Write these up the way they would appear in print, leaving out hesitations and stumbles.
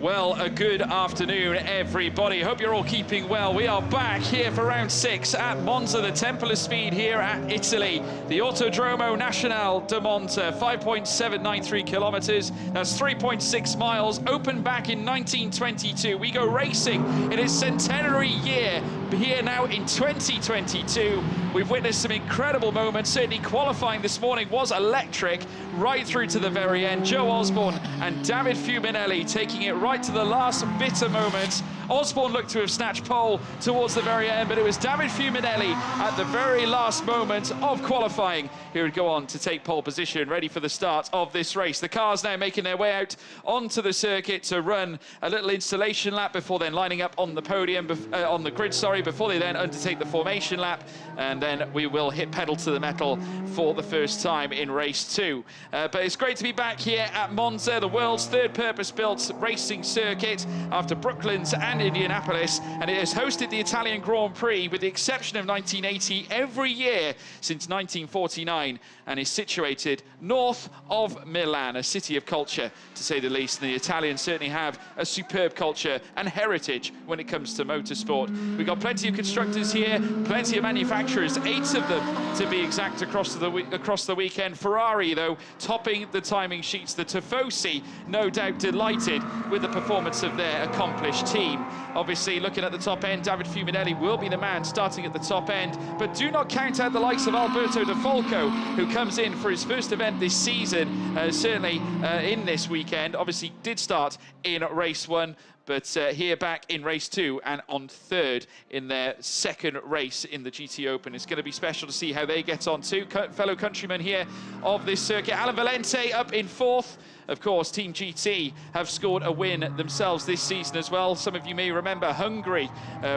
Well, a good afternoon, everybody. Hope you're all keeping well. We are back here for round 6 at Monza, the Temple of Speed here at Italy. The Autodromo Nazionale di Monza, 5.793 kilometers. That's 3.6 miles. Opened back in 1922. We go racing in its centenary year here now in 2022. We've witnessed some incredible moments. Certainly qualifying this morning was electric right through to the very end. Joe Osborne and David Fuminelli taking it right to the last bitter moments. Osborne looked to have snatched pole towards the very end, but it was David Fuminelli at the very last moment of qualifying who would go on to take pole position, ready for the start of this race. The cars now making their way out onto the circuit to run a little installation lap before then lining up on the podium, on the grid, sorry, before they then undertake the formation lap, and then we will hit pedal to the metal for the first time in race 2. But it's great to be back here at Monza, the world's third purpose-built racing circuit after Brooklands and Indianapolis, and it has hosted the Italian Grand Prix with the exception of 1980 every year since 1949, and is situated north of Milan, a city of culture to say the least. And the Italians certainly have a superb culture and heritage when it comes to motorsport. We've got plenty of constructors here, plenty of manufacturers, 8 of them to be exact across the weekend. Ferrari though topping the timing sheets. The Tifosi no doubt delighted with the performance of their accomplished team. Obviously looking at the top end, David Fuminelli will be the man starting at the top end, but do not count out the likes of Alberto De Falco, who comes in for his first event this season, certainly in this weekend. Obviously did start in race 1, but here back in race 2 and on 3rd in their second race in the GTOpen. It's going to be special to see how they get on too. Fellow countrymen here of this circuit. Alan Valente up in 4th. Of course, Team GT have scored a win themselves this season as well. Some of you may remember Hungary,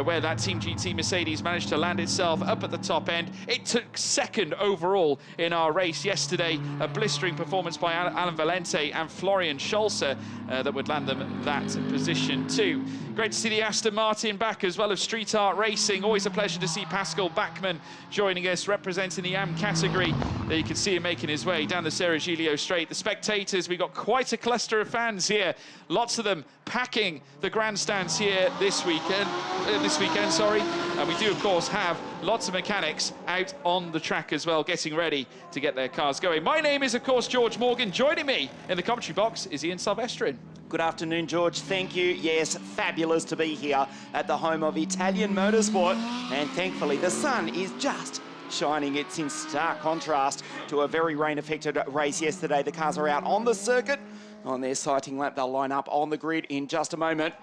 where that Team GT Mercedes managed to land itself up at the top end. It took 2nd overall in our race yesterday. A blistering performance by Alan Valente and Florian Scholzer that would land them that position too. Great to see the Aston Martin back as well of Street Art Racing. Always a pleasure to see Pascal Bachmann joining us, representing the AM category. There you can see him making his way down the Serigilio Straight. The spectators, we got quite a cluster of fans here. Lots of them packing the grandstands here this weekend, and we do of course have lots of mechanics out on the track as well, getting ready to get their cars going. My name is of course George Morgan. Joining me in the commentary box is Ian Silvestrin. Good afternoon, George. Thank you. Yes, fabulous to be here at the home of Italian motorsport, and thankfully the sun is just shining. It's in stark contrast to a very rain-affected race yesterday. The cars are out on the circuit on their sighting lap. They'll line up on the grid in just a moment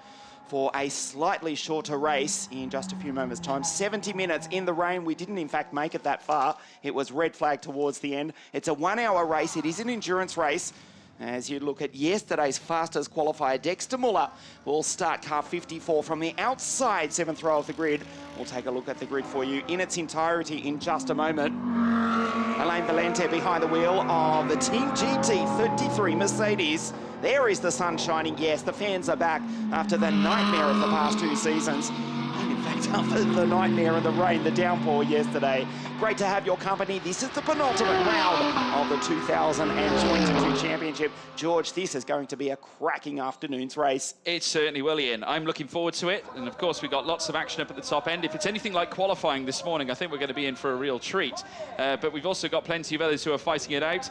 for a slightly shorter race in just a few moments' time. 70 minutes in the rain. We didn't, in fact, make it that far. It was red flag towards the end. It's a 1-hour race. It is an endurance race. As you look at yesterday's fastest qualifier, Dexter Muller will start car 54 from the outside 7th row of the grid. We'll take a look at the grid for you in its entirety in just a moment. Alain Valente behind the wheel of the Team GT 33 Mercedes. There is the sun shining. Yes, the fans are back after the nightmare of the past 2 seasons. And in fact, after the nightmare of the rain, the downpour yesterday. Great to have your company. This is the penultimate round of the 2022 championship. George, this is going to be a cracking afternoon's race. It certainly will, Ian. I'm looking forward to it. And of course, we've got lots of action up at the top end. If it's anything like qualifying this morning, I think we're going to be in for a real treat. But we've also got plenty of others who are fighting it out.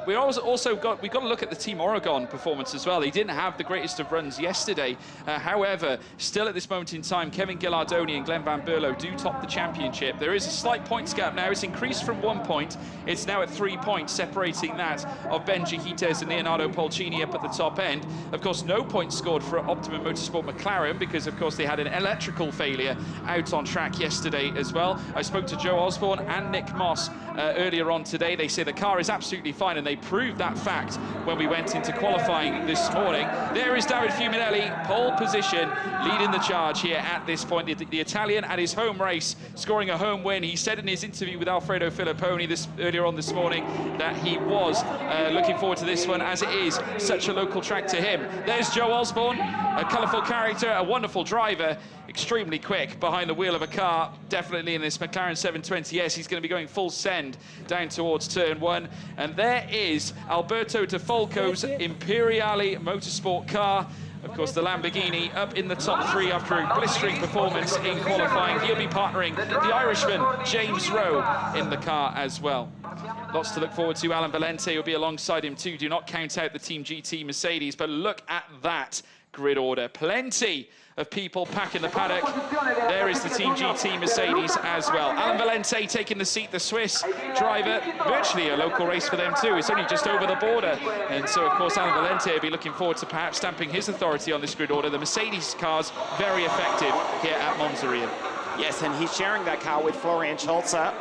We've got to look at the Team Oregon performance as well. They didn't have the greatest of runs yesterday. However, still at this moment in time, Kevin Ghilardoni and Glenn Van Berlo do top the championship. There is a slight points gap now. It's increased from 1 point. It's now at 3 points, separating that of Ben Jahites and Leonardo Polcini up at the top end. Of course, no points scored for Optimum Motorsport McLaren because, of course, they had an electrical failure out on track yesterday as well. I spoke to Joe Osborne and Nick Moss earlier on today. They say the car is absolutely fine, and they proved that fact when we went into qualifying this morning. There is David Fuminelli, pole position, leading the charge here at this point. The Italian at his home race, scoring a home win. He said in his interview with Alfredo Filipponi earlier on this morning that he was looking forward to this one, as it is such a local track to him. There's Joe Osborne, a colourful character, a wonderful driver, extremely quick behind the wheel of a car, definitely in this McLaren 720S. He's going to be going full send down towards turn 1. And there is Alberto De Falco's Imperiale Motorsport car. Of course, the Lamborghini up in the top 3 after a blistering performance in qualifying. He'll be partnering the Irishman, James Rowe, in the car as well. Lots to look forward to. Alan Valente will be alongside him too. Do not count out the Team GT Mercedes, but look at that grid order. Plenty of people packing the paddock. There is the Team GT Mercedes as well. Alan Valente taking the seat, the Swiss driver. Virtually a local race for them too. It's only just over the border. And so, of course, Alan Valente will be looking forward to perhaps stamping his authority on this grid order. The Mercedes cars, very effective here at Monza. Yes, and he's sharing that car with Florian Scholzer,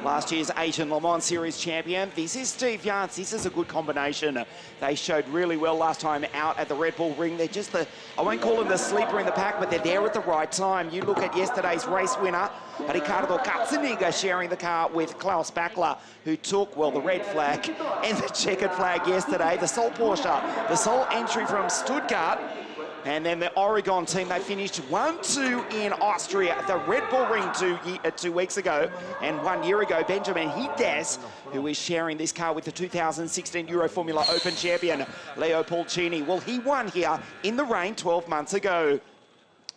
last year's Asian Le Mans Series champion. This is Steve Jans. This is a good combination. They showed really well last time out at the Red Bull Ring. They're just the, I won't call them the sleeper in the pack, but they're there at the right time. You look at yesterday's race winner, Ricardo Katzeniga, sharing the car with Klaus Bachler, who took, well, the red flag and the checkered flag yesterday. The sole Porsche, the sole entry from Stuttgart. And then the Oregon team, they finished 1-2 in Austria at the Red Bull Ring 2 weeks ago. And 1 year ago, Benjamin Hides, who is sharing this car with the 2016 Euro Formula Open champion, Leo Pulcini. Well, he won here in the rain 12 months ago.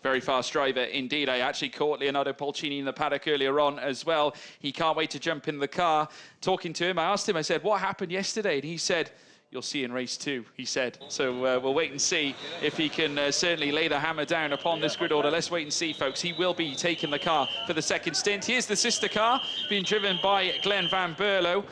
Very fast driver indeed. I actually caught Leonardo Pulcini in the paddock earlier on as well. He can't wait to jump in the car. Talking to him, I asked him, I said, what happened yesterday? And he said, you'll see in race 2, he said. So we'll wait and see if he can certainly lay the hammer down upon this grid order. Let's wait and see, folks. He will be taking the car for the second stint. Here's the sister car, being driven by Glenn Van Berlo,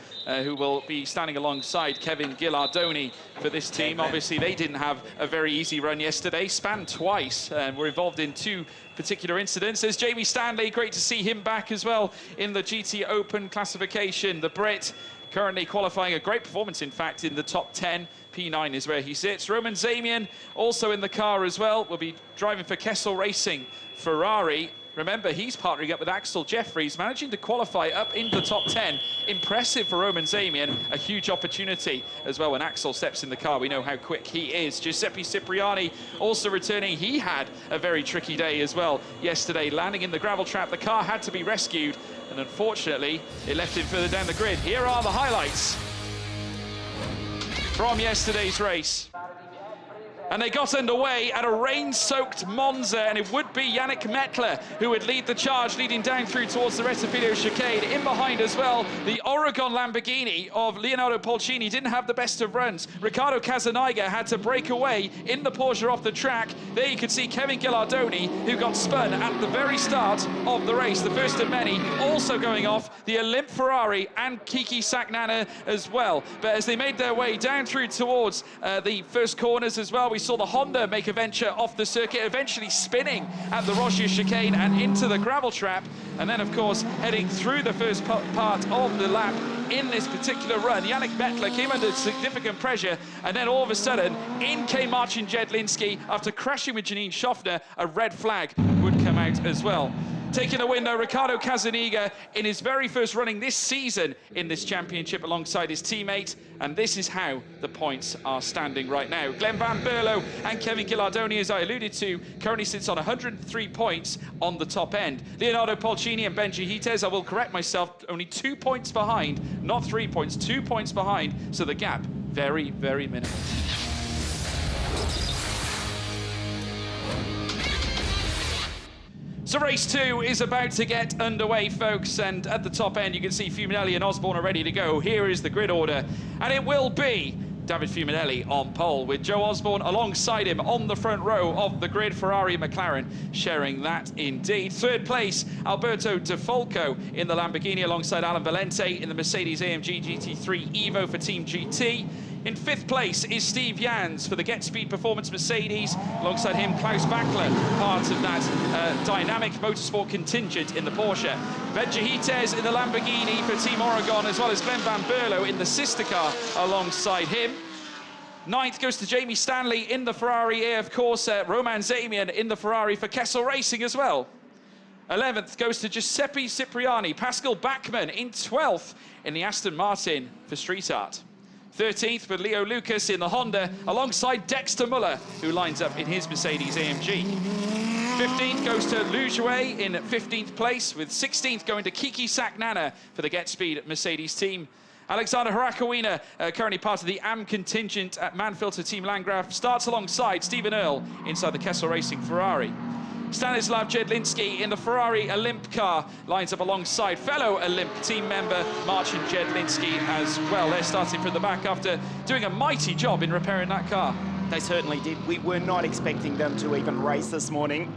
who will be standing alongside Kevin Gillardoni for this team. Obviously, they didn't have a very easy run yesterday. Spanned twice and were involved in 2 particular incidents. There's Jamie Stanley. Great to see him back as well in the GTOpen classification. The Brit currently qualifying a great performance, in fact, in the top 10. P9 is where he sits. Roman Zamian also in the car as well. Will be driving for Kessel Racing Ferrari. Remember, he's partnering up with Axel Jeffries, managing to qualify up into the top 10. Impressive for Roman Zamian. A huge opportunity as well when Axel steps in the car. We know how quick he is. Giuseppe Cipriani also returning. He had a very tricky day as well yesterday, landing in the gravel trap. The car had to be rescued, and unfortunately, it left him further down the grid. Here are the highlights from yesterday's race. And they got underway at a rain-soaked Monza, and it would be Yannick Mettler who would lead the charge, leading down through towards the Rettifilo chicane. In behind as well, the Oregon Lamborghini of Leonardo Pulcini didn't have the best of runs. Ricardo Cazenaiga had to break away in the Porsche off the track. There you could see Kevin Gillardoni, who got spun at the very start of the race, the first of many. Also going off, the Olymp Ferrari and Kiki Sacknana as well. But as they made their way down through towards the first corners as well, we saw the Honda make a venture off the circuit, eventually spinning at the Rossier chicane and into the gravel trap. And then, of course, heading through the first part of the lap in this particular run, Yannick Mettler came under significant pressure, and then all of a sudden, in came Marcin Jedlinski. After crashing with Janine Schaffner, a red flag would come out as well. Taking the win, though, Ricardo Cazenaiga in his very first running this season in this championship alongside his teammate. And this is how the points are standing right now. Glenn Van Berlo and Kevin Gillardoni, as I alluded to, currently sits on 103 points on the top end. Leonardo Pulcini and Benji Hites, I will correct myself, only 2 points behind, not 3 points, 2 points behind. So the gap, very, very minimal. So race 2 is about to get underway, folks, and at the top end you can see Fuminelli and Osborne are ready to go. Here is the grid order, and it will be David Fuminelli on pole, with Joe Osborne alongside him on the front row of the grid. Ferrari and McLaren sharing that indeed. Third place, Alberto De Falco in the Lamborghini alongside Alan Valente in the Mercedes-AMG GT3 Evo for Team GT. In 5th place is Steve Jans for the Get Speed Performance Mercedes. Alongside him, Klaus Bachler, part of that dynamic motorsport contingent in the Porsche. Benji Hites in the Lamborghini for Team Oregon, as well as Glenn Van Berlo in the sister car alongside him. 9th goes to Jamie Stanley in the Ferrari, of course, Roman Zamian in the Ferrari for Kessel Racing as well. 11th goes to Giuseppe Cipriani, Pascal Bachmann in 12th in the Aston Martin for Street Art. 13th with Leo Lucas in the Honda, alongside Dexter Muller, who lines up in his Mercedes-AMG. 15th goes to Lu Jue in 15th place, with 16th going to Kiki Sacknana for the Get Speed Mercedes team. Alexander Harakowina, currently part of the AM contingent at Manfilter Team Landgraf, starts alongside Stephen Earle inside the Kessel Racing Ferrari. Stanislav Jedlinski in the Ferrari Olymp car lines up alongside fellow Olymp team member Marcin Jedlinski as well. They're starting from the back after doing a mighty job in repairing that car. They certainly did. We were not expecting them to even race this morning.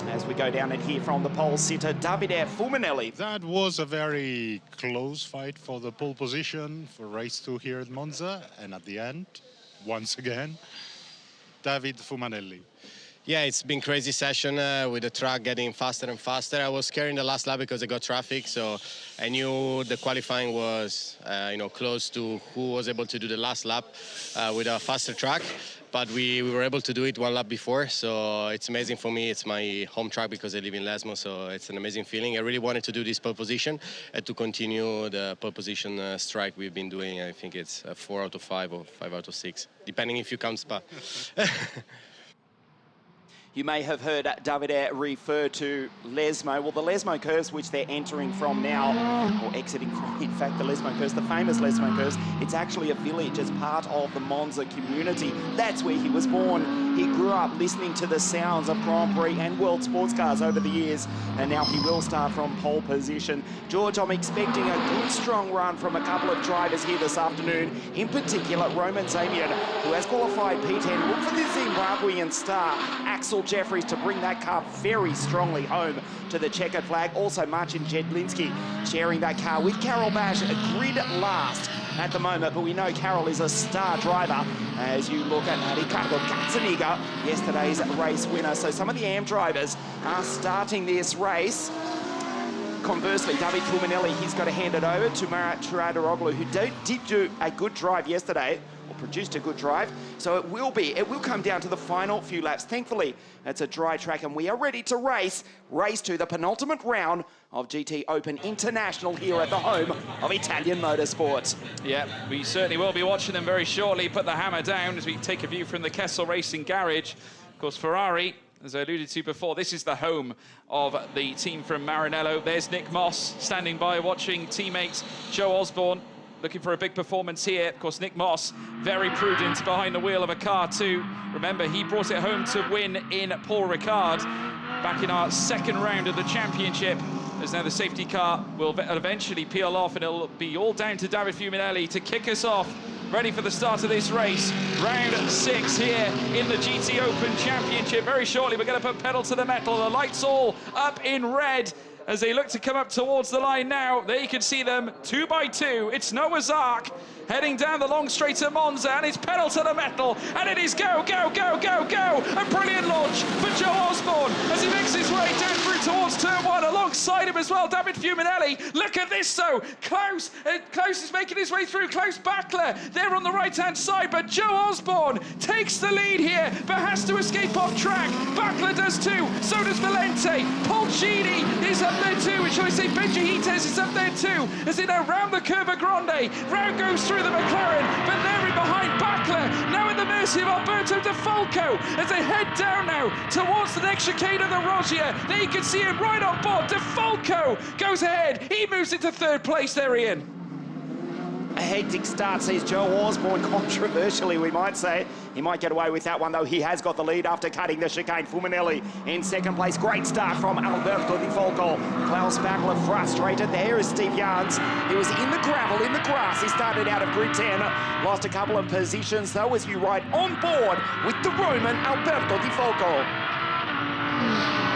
As we go down and hear from the pole sitter, Davide Fumanelli. That was a very close fight for the pole position for race 2 here at Monza. And at the end, once again, David Fumanelli. Yeah, it's been crazy session with the truck getting faster and faster. I was scared in the last lap because I got traffic, so I knew the qualifying was, close to who was able to do the last lap with a faster track. But we were able to do it one lap before, so it's amazing for me. It's my home track because I live in Lesmo, so it's an amazing feeling. I really wanted to do this pole position and to continue the pole position strike we've been doing. I think it's 4 out of 5 or 5 out of 6, depending if you count Spa. You may have heard Davide refer to Lesmo. Well, the Lesmo curves, which they're entering from now, or exiting from, in fact, the Lesmo curves, the famous Lesmo curves, it's actually a village as part of the Monza community. That's where he was born. He grew up listening to the sounds of Grand Prix and World Sports Cars over the years, and now he will start from pole position. George, I'm expecting a good, strong run from a couple of drivers here this afternoon, in particular, Roman Zamian, who has qualified P10. Look for the Zimbabwean star, Axel Jeffries, to bring that car very strongly home to the checkered flag. Also, Marcin Jedlinski sharing that car with Carol Bash, a grid last at the moment, but we know Carol is a star driver as you look at Ricardo Gazzaniga, yesterday's race winner. So some of the AM drivers are starting this race. Conversely, David Fumanelli, he's got to hand it over to Marat Turadaroglu, who did do a good drive yesterday, or produced a good drive. So it will come down to the final few laps. Thankfully, it's a dry track and we are ready to race to the penultimate round of GTOpen International here at the home of Italian motorsport. Yeah, we certainly will be watching them very shortly put the hammer down as we take a view from the Kessel Racing Garage. Of course, Ferrari, as I alluded to before, this is the home of the team from Maranello. There's Nick Moss standing by watching teammates Joe Osborne looking for a big performance here. Of course, Nick Moss, very prudent behind the wheel of a car too. Remember, he brought it home to win in Paul Ricard back in our second round of the championship. As now the safety car will eventually peel off, and it'll be all down to David Fumanelli to kick us off. Ready for the start of this race. Round 6 here in the GTOpen Championship. Very shortly, we're going to put pedal to the metal. The lights all up in red as they look to come up towards the line now. There you can see them 2 by 2. It's Noah's Ark heading down the long straight to Monza, and it's pedal to the metal, and it is go, go, go, go, go. A brilliant launch for Joe Osborne as he makes his way down through towards turn 1. Alongside him as well, David Fumanelli. Look at this though. Klaus is making his way through. Klaus Bachler there on the right-hand side, but Joe Osborne takes the lead here, but has to escape off track. Bachler does too, so does Valente. Polcini is up there too, and shall I say Benjihites is up there too, as they now round the Curva Grande. Round goes through the McLaren, but they're in behind Bachler, now at the mercy of Alberto De Falco, as they head down now towards the next chicane of the Roggia. There you can see him right on board. De Falco goes ahead, he moves into 3rd place. There, Ian. A hectic start sees Joe Osborne, controversially we might say. He might get away with that one though. He has got the lead after cutting the chicane. Fumanelli in 2nd place. Great start from Alberto Di Falco. Klaus Bachler frustrated. There is Steve Jans. He was in the gravel, in the grass. He started out of grid 10. Lost a couple of positions though as you ride on board with the Roman Alberto Di Falco.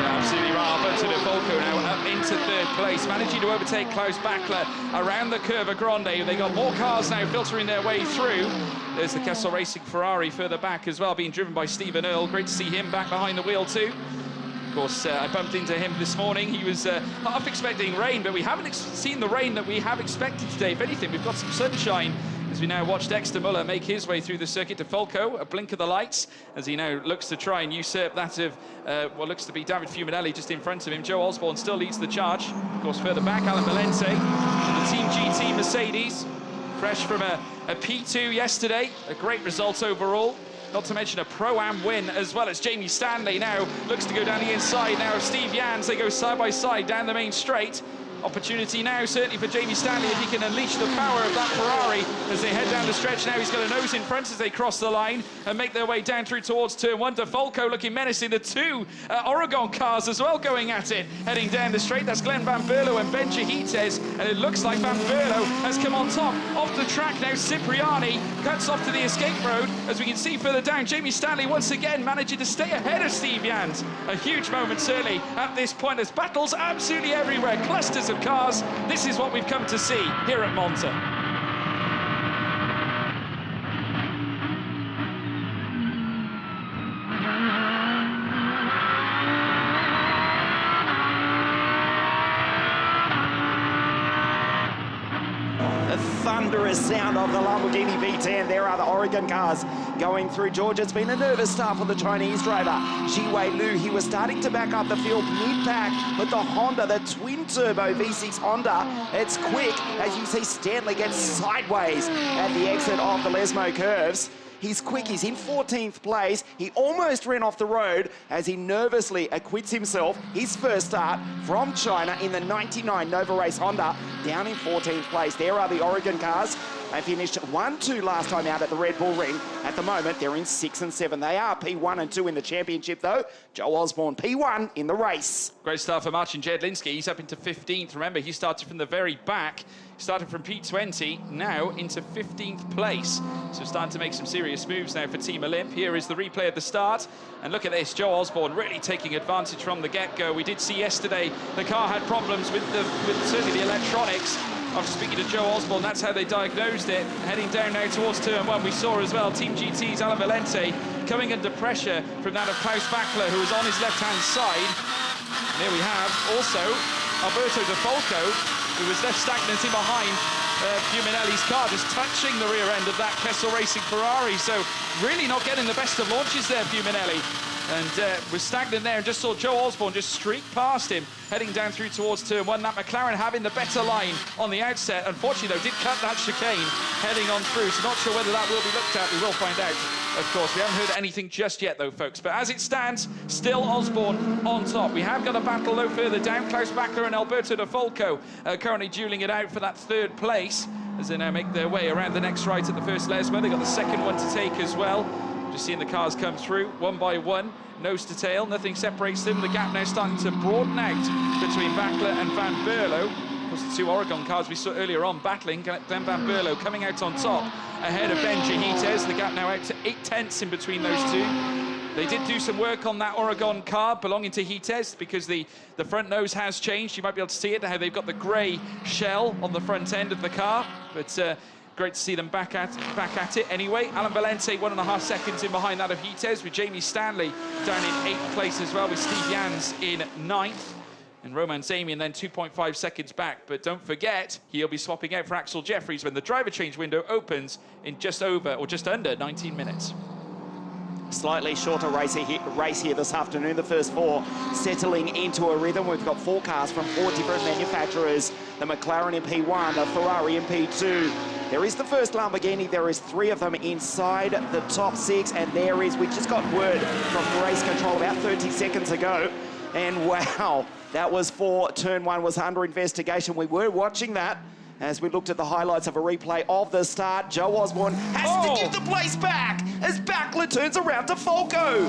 Yeah, absolutely right. Alberto De Falco now up into 3rd place, managing to overtake Klaus Bachler around the Curva Grande. They got more cars now filtering their way through. There's the Kessel Racing Ferrari further back as well, being driven by Stephen Earle. Great to see him back behind the wheel too. Of course, I bumped into him this morning. He was half expecting rain, but we haven't seen the rain that we have expected today. If anything, we've got some sunshine as we now watch Dexter Muller make his way through the circuit to Falco. A blink of the lights as he now looks to try and usurp that of what looks to be David Fumanelli just in front of him. Joe Osborne still leads the charge. Of course, further back, Alan Valente, the Team GT Mercedes, fresh from a P2 yesterday. A great result overall. Not to mention a Pro-Am win, as well as Jamie Stanley now looks to go down the inside now of Steve Jans. They go side by side down the main straight. Opportunity now, certainly for Jamie Stanley, if he can unleash the power of that Ferrari as they head down the stretch. Now he's got a nose in front as they cross the line and make their way down through towards turn one. De Falco looking menacing. The two Oregon cars as well going at it, heading down the straight. That's Glenn Van Berlo and Ben Chahites, and it looks like Van Berlo has come on top. Off the track now, Cipriani cuts off to the escape road. As we can see further down, Jamie Stanley once again managing to stay ahead of Steve Jans. A huge moment certainly at this point. There's battles absolutely everywhere, clusters of cars. This is what we've come to see here at Monza. The thunderous sound of the Lamborghini V10. There are the Oregon cars going through. Georgia, it's been a nervous start for the Chinese driver, Jiwei Liu. He was starting to back up the field mid-pack, but the Honda, the twin-turbo V6 Honda, it's quick. As you see, Stanley gets sideways at the exit of the Lesmo curves. He's quick, he's in 14th place. He almost ran off the road as he nervously acquits himself. His first start from China in the 99 Nova Race Honda, down in 14th place. There are the Oregon cars. They finished 1-2 last time out at the Red Bull Ring. At the moment, they're in 6 and 7. They are P1 and 2 in the championship, though. Joe Osborne, P1 in the race. Great start for Marcin Jedlinski. He's up into 15th. Remember, he started from the very back. Started from P20, now into 15th place. So starting to make some serious moves now for Team Olymp. Here is the replay of the start. And look at this, Joe Osborne really taking advantage from the get-go. We did see yesterday the car had problems with certainly the electronics. After speaking to Joe Osborne, that's how they diagnosed it. Heading down now towards turn one, we saw as well Team GT's Alan Valente coming under pressure from that of Klaus Bachler, who was on his left-hand side. And here we have also Alberto De Falco, who was left stagnant in behind Fuminelli's car, just touching the rear end of that Kessel Racing Ferrari. So really not getting the best of launches there, Fuminelli. And was stagnant there and just saw Joe Osborne just streak past him, heading down through towards turn one. That McLaren having the better line on the outset. Unfortunately, though, did cut that chicane heading on through. So not sure whether that will be looked at. We will find out, of course. We haven't heard anything just yet, though, folks. But as it stands, still Osborne on top. We have got a battle, though, further down. Klaus Bachler and Alberto De Falco currently dueling it out for that third place as they now make their way around the next right at the first Lesmo. They've got the second one to take as well. Just seeing the cars come through one by one, nose to tail, nothing separates them. The gap now starting to broaden out between Bachler and Van Berlo. Of course, the two Oregon cars we saw earlier on battling. Glenn Van Berlo coming out on top ahead of Ben Chahites. The gap now out to 8/10 in between those two. They did do some work on that Oregon car belonging to Chahites because the front nose has changed. You might be able to see it, how they've got the grey shell on the front end of the car. But great to see them back at it anyway. Alan Valente 1.5 seconds in behind that of Chahites, with Jamie Stanley down in 8th place as well, with Steve Jans in 9th. And Roman Zamian then 2.5 seconds back. But don't forget, he'll be swapping out for Axel Jeffries when the driver change window opens in just over or just under 19 minutes. Slightly shorter race here this afternoon. The first four settling into a rhythm. We've got 4 cars from 4 different manufacturers. The McLaren in P1, the Ferrari in P2. There is the first Lamborghini. There is 3 of them inside the top 6. And there is, we just got word from race control about 30 seconds ago. And wow, that was for turn 1 was under investigation. We were watching that as we looked at the highlights of a replay of the start. Joe Osborne has to give the place back as Bachler turns around to Falco.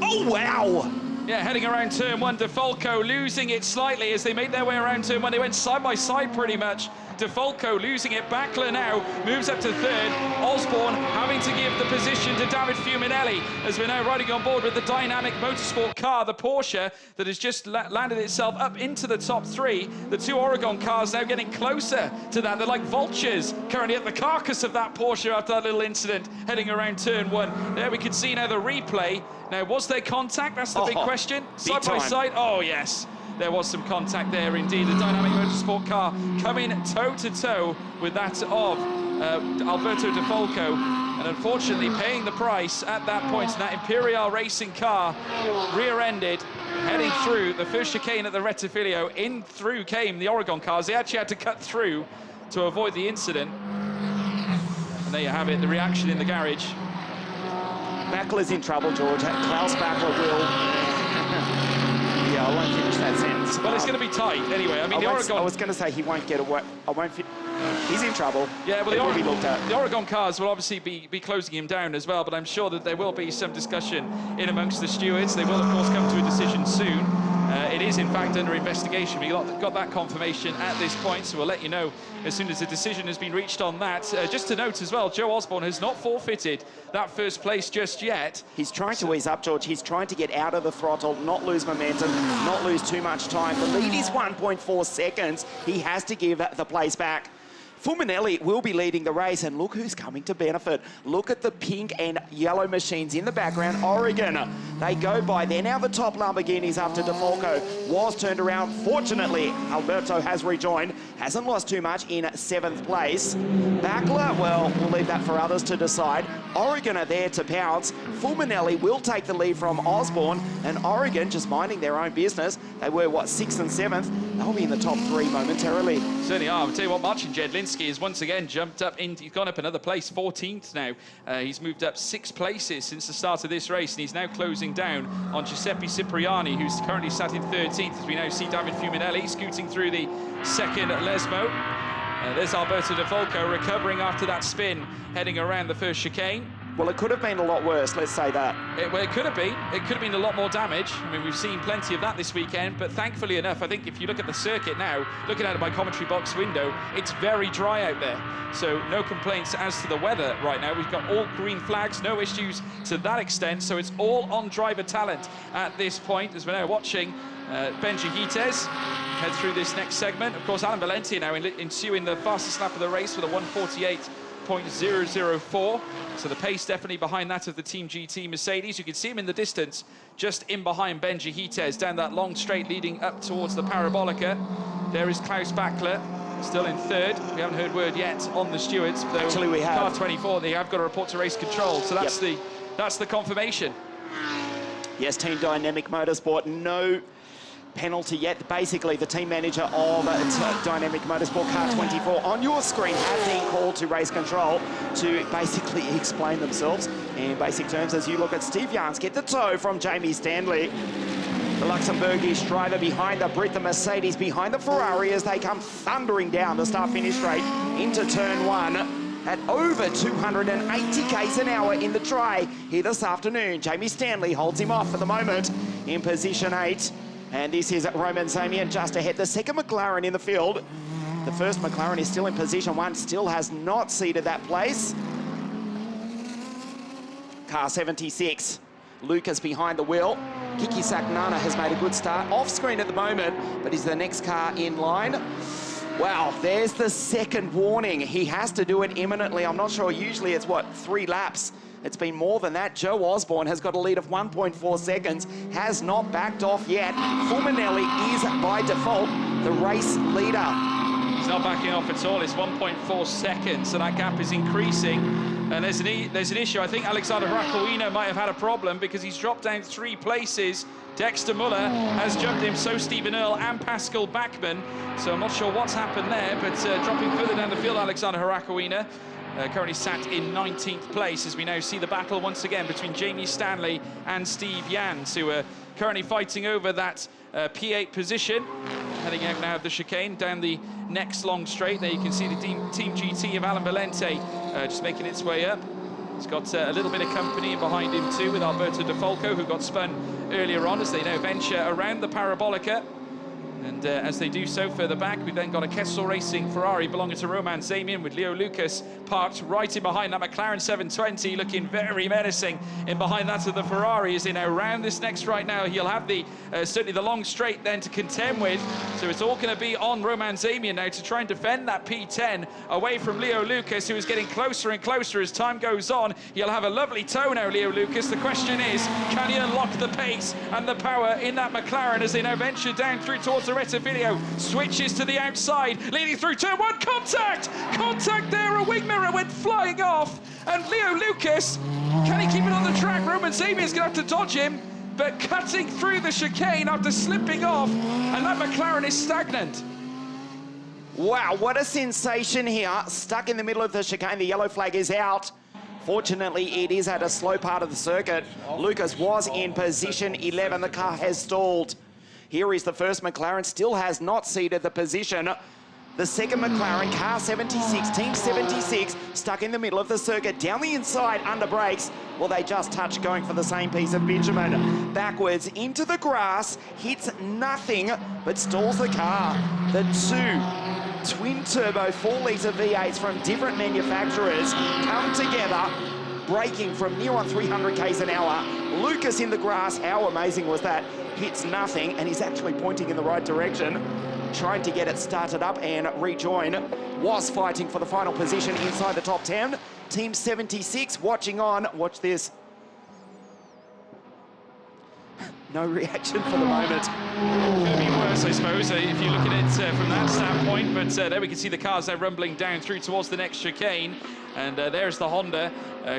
Oh, wow. Yeah, heading around turn 1, De Falco losing it slightly as they made their way around turn 1. They went side by side pretty much. De Falco losing it. Bachler now moves up to 3rd. Osborne having to give the position to David Fuminelli as we're now riding on board with the dynamic motorsport car, the Porsche, that has just landed itself up into the top 3. The 2 Oregon cars now getting closer to that. They're like vultures currently at the carcass of that Porsche after that little incident heading around turn 1. There we can see now the replay. Now, was there contact? That's the big question. Side by side. Oh, yes. There was some contact there indeed. The dynamic motorsport car coming toe-to-toe with that of Alberto De Falco. And unfortunately paying the price at that point in that Imperial Racing car, rear-ended, heading through the first chicane at the Rettifilio. In through came the Oregon cars. They actually had to cut through to avoid the incident. And there you have it, the reaction in the garage. Bachler's in trouble, George. Klaus Bachler will... Yeah, I won't finish that sentence. Well, it's going to be tight anyway. I mean, I Oregon... was going to say he won't get away. He's in trouble. Yeah, well, will be looked at. the Oregon cars will obviously be closing him down as well, but I'm sure that there will be some discussion in amongst the stewards. They will, of course, come to a decision soon. It is, in fact, under investigation. We got that confirmation at this point, so we'll let you know as soon as a decision has been reached on that. Just to note as well, Joe Osborne has not forfeited that first place just yet. He's trying to ease up, George. He's trying to get out of the throttle, not lose momentum, not lose too much time. The lead is 1.4 seconds. He has to give the place back. Fulminelli will be leading the race, and look who's coming to benefit. Look at the pink and yellow machines in the background. Oregon, they go by. They're now the top Lamborghinis after DeFalco was turned around. Fortunately, Alberto has rejoined, hasn't lost too much in 7th place. Backler, well, we'll leave that for others to decide. Oregon are there to pounce. Fulminelli will take the lead from Osborne, and Oregon just minding their own business. They were, what, 6th and 7th? They'll be in the top 3 momentarily. Certainly are. I'll tell you what, Marcin Jedlinski has once again jumped up in. He's gone up another place, 14th now. He's moved up 6 places since the start of this race, and he's now closing down on Giuseppe Cipriani, who's currently sat in 13th, as we now see David Fulminelli scooting through the second Lesmo. There's Alberto DeFalco recovering after that spin, heading around the first chicane. Well, it could have been a lot worse, let's say that. Well, it could have been. It could have been a lot more damage. I mean, we've seen plenty of that this weekend, but thankfully enough, I think if you look at the circuit now, looking out of my commentary box window, it's very dry out there. So no complaints as to the weather right now. We've got all green flags, no issues to that extent, so it's all on driver talent at this point, as we're now watching Benji Hites head through this next segment. Of course, Alan Valenti now ensuing the fastest lap of the race with a 1:48.004. So the pace definitely behind that of the Team GT Mercedes. You can see him in the distance, just in behind Benji Hites, down that long straight leading up towards the Parabolica. There is Klaus Bachler, still in 3rd. We haven't heard word yet on the stewards. Actually, we have. Car 24, they have got a report to race control. So that's that's the confirmation. Yes, Team Dynamic Motorsport, no penalty yet. Basically, the team manager of Dynamic Motorsport Car 24 on your screen have been called to race control to basically explain themselves in basic terms as you look at Steve Jans get the tow from Jamie Stanley. The Luxembourgish driver behind the Brit, the Mercedes behind the Ferrari as they come thundering down the start-finish straight into turn 1. At over 280 k's an hour in the try here this afternoon. Jamie Stanley holds him off for the moment in position 8. And this is Roman Zamian just ahead. The second McLaren in the field. The first McLaren is still in position 1, still has not ceded that place. Car 76. Lucas behind the wheel. Kiki Saknana has made a good start. Off screen at the moment, but is the next car in line. Wow, there's the second warning. He has to do it imminently. I'm not sure, usually it's what, 3 laps? It's been more than that. Joe Osborne has got a lead of 1.4 seconds, has not backed off yet. Fulminelli is by default the race leader. He's not backing off at all. It's 1.4 seconds, so that gap is increasing. And there's an issue. I think Alexander Rakoina might have had a problem because he's dropped down 3 places. Dexter Muller has jumped him, so Stephen Earle and Pascal Bachmann. So I'm not sure what's happened there, but dropping further down the field, Alexander Rakoina. Currently sat in 19th place as we now see the battle once again between Jamie Stanley and Steve Jans, who are currently fighting over that P8 position. Heading out now of the chicane down the next long straight. There you can see the Team GT of Alan Valente just making its way up. He's got a little bit of company in behind him too with Alberto DeFalco, who got spun earlier on as they now venture around the Parabolica. And as they do so further back, we've then got a Kessel Racing Ferrari belonging to Roman Zamian with Leo Lucas parked right in behind that McLaren 720, looking very menacing in behind that of the Ferrari. As they now round this next right now, he'll have the certainly the long straight then to contend with. So it's all going to be on Roman Zamian now to try and defend that P10 away from Leo Lucas, who is getting closer and closer as time goes on. He'll have a lovely tow now, Leo Lucas. The question is, can he unlock the pace and the power in that McLaren as they now venture down through towards the Video switches to the outside, leading through turn 1. Contact there, a wing mirror went flying off, and Leo Lucas, can he keep it on the track? Roman Zamian's gonna have to dodge him, but cutting through the chicane after slipping off, and that McLaren is stagnant. Wow, what a sensation here. Stuck in the middle of the chicane, the yellow flag is out. Fortunately, it is at a slow part of the circuit. Lucas was in position 11, the car has stalled. Here is the first McLaren, still has not ceded the position. The second McLaren, car 76, team 76, stuck in the middle of the circuit, down the inside, under brakes. Well, they just touched, going for the same piece of bitumen. Backwards into the grass, hits nothing, but stalls the car. The two twin-turbo 4-litre V8s from different manufacturers come together, braking from near on 300 k's an hour. Lucas in the grass, how amazing was that? Hits nothing, and he's actually pointing in the right direction. Tried to get it started up and rejoin. Was fighting for the final position inside the top 10. Team 76 watching on. Watch this. No reaction for the moment. Could be worse, I suppose, if you look at it from that standpoint. But there we can see the cars there rumbling down through towards the next chicane. And there's the Honda,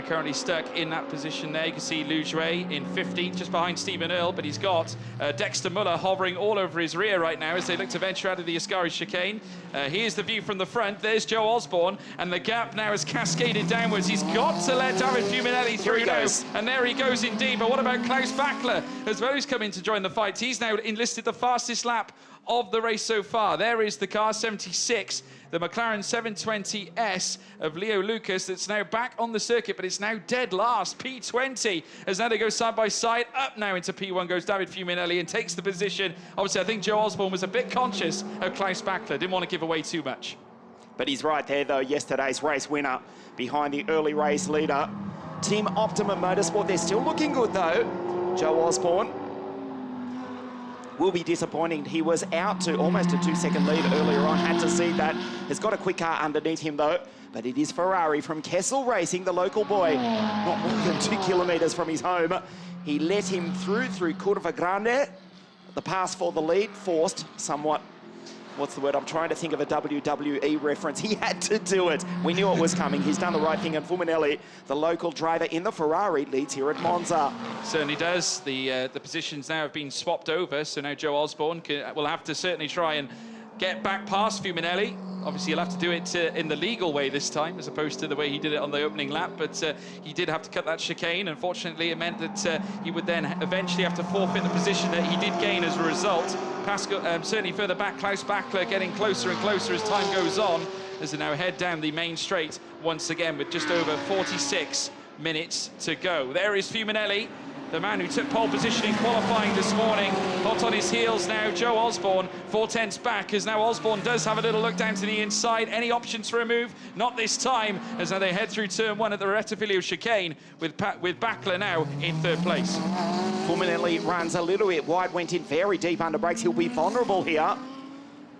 currently stuck in that position there. You can see Lu Jue in 15th, just behind Stephen Earle, but he's got Dexter Muller hovering all over his rear right now as they look to venture out of the Ascari chicane. Here's the view from the front. There's Joe Osborne, and the gap now is cascaded downwards. He's got to let David Fuminelli through now, and there he goes indeed. But what about Klaus Bachler as well, who's come in to join the fight? He's now enlisted the fastest lap of the race so far. There is the car 76, the McLaren 720S of Leo Lucas, that's now back on the circuit, but it's now dead last. P20, as now they go side by side. Up now into P1 goes David Fuminelli and takes the position. Obviously, I think Joe Osborne was a bit conscious of Klaus Bachler, didn't want to give away too much. But he's right there, though, yesterday's race winner behind the early race leader. Team Optimum Motorsport, they're still looking good, though. Joe Osborne will be disappointing. He was out to almost a 2-second lead earlier on, had to see that. Has got a quick car underneath him, though. But it is Ferrari from Kessel Racing, the local boy, not more than 2 kilometres from his home. He let him through Curva Grande. The pass for the lead, forced somewhat. What's the word? I'm trying to think of a WWE reference. He had to do it. We knew it was coming. He's done the right thing, and Fuminelli, the local driver in the Ferrari, leads here at Monza. Certainly does. The positions now have been swapped over, so now Joe Osborne will have to certainly try and get back past Fuminelli. Obviously, he'll have to do it in the legal way this time, as opposed to the way he did it on the opening lap, but he did have to cut that chicane. Unfortunately, it meant that he would then eventually have to forfeit the position that he did gain as a result. Pascal, certainly further back, Klaus Bachler getting closer and closer as time goes on, as they now head down the main straight once again with just over 46 minutes to go. There is Fuminelli, the man who took pole position in qualifying this morning. Hot on his heels now, Joe Osborne, 4/10 back, as now Osborne does have a little look down to the inside. Any options for a move? Not this time, as now they head through turn 1 at the Rettifilio chicane, with Bachler now in 3rd place. Fuminelli runs a little bit wide, went in very deep under brakes. He'll be vulnerable here.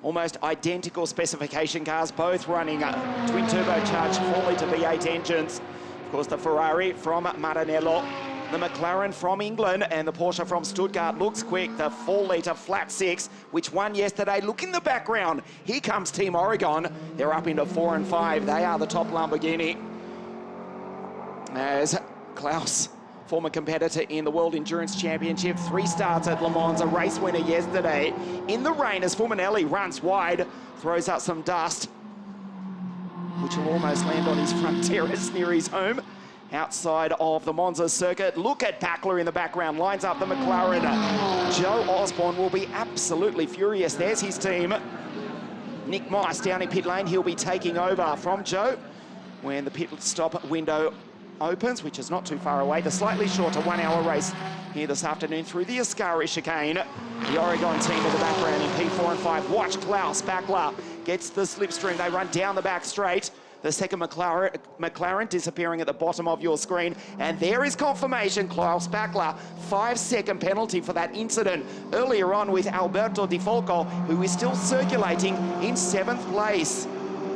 Almost identical specification cars, both running twin turbocharged 4-litre V8 engines. Of course, the Ferrari from Maranello, the McLaren from England, and the Porsche from Stuttgart looks quick. The 4-litre flat 6, which won yesterday. Look in the background. Here comes Team Oregon. They're up into 4 and 5. They are the top Lamborghini. As Klaus, former competitor in the World Endurance Championship, 3 starts at Le Mans, a race winner yesterday. In the rain as Fuminelli runs wide, throws out some dust, which will almost land on his front terrace near his home. Outside of the Monza circuit, look at Bachler in the background, lines up the McLaren. Joe Osborne will be absolutely furious. There's his team. Nick Mice down in pit lane, he'll be taking over from Joe when the pit stop window opens, which is not too far away. The slightly shorter 1-hour race here this afternoon through the Ascari chicane. The Oregon team in the background in P4 and 5. Watch Klaus Bachler gets the slipstream. They run down the back straight. The second McLaren disappearing at the bottom of your screen. And there is confirmation, Klaus Bachler, 5-second penalty for that incident earlier on with Alberto Di Folco, who is still circulating in 7th place.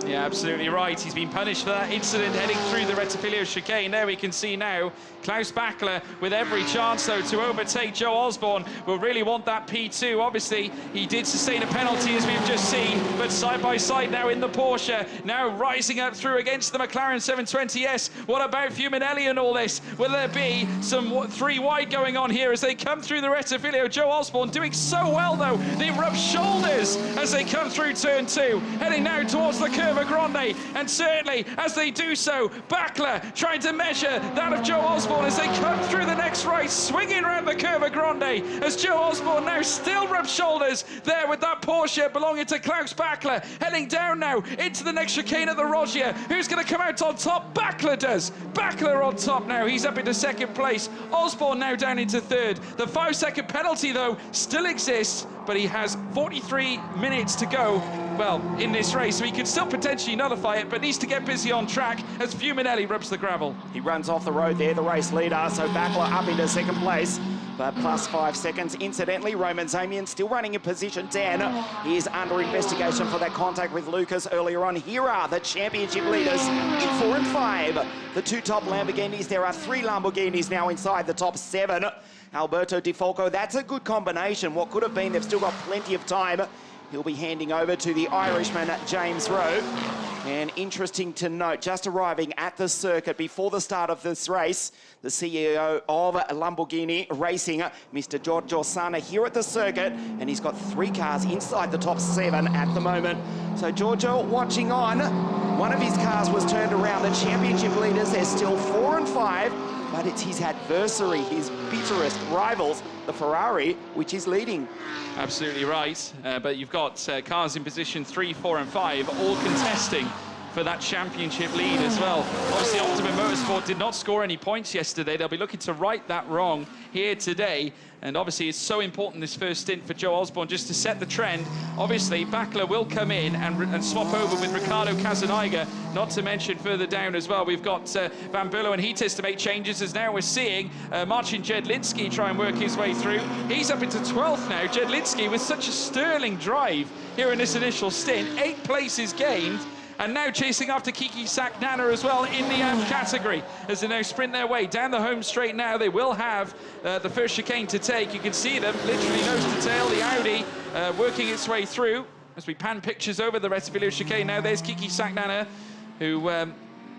Yeah, absolutely right. He's been punished for that incident heading through the Rettifilio chicane. There we can see now Klaus Bachler with every chance, though, to overtake Joe Osborne. Will really want that P2. Obviously, he did sustain a penalty, as we've just seen, but side by side now in the Porsche, now rising up through against the McLaren 720S. What about Fuminelli and all this? Will there be some 3 wide going on here as they come through the Rettifilio? Joe Osborne doing so well, though. They rub shoulders as they come through turn 2, heading now towards the curve. Curva Grande, and certainly as they do so, Backler trying to measure that of Joe Osborne as they come through the next race, swinging around the Curva Grande, as Joe Osborne now still rubs shoulders there with that Porsche belonging to Klaus Backler, heading down now into the next chicane of the Rogier. Who's going to come out on top? Backler does. Backler on top now. He's up into second place. Osborne now down into third. The 5-second penalty, though, still exists, but he has 43 minutes to go, well, in this race, so he could still potentially nullify it, but needs to get busy on track as Fuminelli rubs the gravel. He runs off the road there, the race leader, so Backler up into second place, but plus 5 seconds. Incidentally, Roman Zamian still running in position 10. He is under investigation for that contact with Lucas earlier on. Here are the championship leaders in 4 and 5. The 2 top Lamborghinis. There are 3 Lamborghinis now inside the top 7. Alberto Di Falco, that's a good combination. What could have been, they've still got plenty of time. He'll be handing over to the Irishman, James Rowe. And interesting to note, just arriving at the circuit before the start of this race, the CEO of Lamborghini Racing, Mr. Giorgio Sana, here at the circuit, and he's got 3 cars inside the top 7 at the moment. So Giorgio watching on. One of his cars was turned around. The championship leaders, they're still 4 and 5, but it's his adversary, his bitterest rivals, the Ferrari, which is leading. Absolutely right, but you've got cars in position 3, 4 and 5 all contesting for that championship lead as well. Obviously, Optimum Motorsport did not score any points yesterday. They'll be looking to right that wrong here today. And obviously, it's so important this first stint for Joe Osborne just to set the trend. Obviously, Backler will come in and swap over with Ricardo Cazenaiga, not to mention further down as well. We've got Van Berlo and Heatis to make changes, as now we're seeing Marcin Jedlinski try and work his way through. He's up into 12th now. Jedlinski with such a sterling drive here in this initial stint. 8 places gained. And now chasing after Kiki Saknana as well in the category as they now sprint their way down the home straight now. They will have the first chicane to take. You can see them literally nose to tail, the Audi working its way through. As we pan pictures over the Retrovillo chicane now, there's Kiki Saknana, who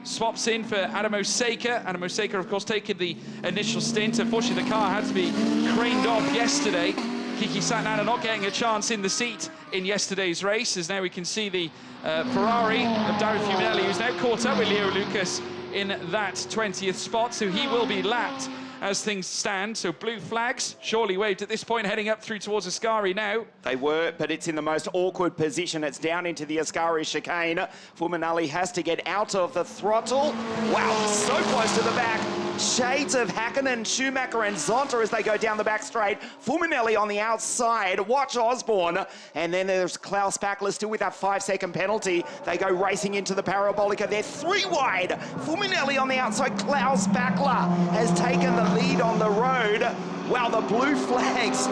swaps in for Adamo Seika. Adamo Seika, of course, taking the initial stint. Unfortunately, the car had to be craned off yesterday. Kiki Saknana not getting a chance in the seat in yesterday's race, as now we can see the Ferrari of Dario Fuminelli, who's now caught up with Leo Lucas in that 20th spot, so he will be lapped as things stand. So blue flags surely waved at this point, heading up through towards Ascari now. They were, but it's in the most awkward position. It's down into the Ascari chicane. Fuminelli has to get out of the throttle. Wow, so close to the back. Shades of Hakkinen, Schumacher and Zonta as they go down the back straight. Fuminelli on the outside. Watch Osborne. And then there's Klaus Backler still with that 5-second penalty. They go racing into the Parabolica. They're 3 wide. Fuminelli on the outside. Klaus Backler has taken the lead on the road. Wow, the blue flags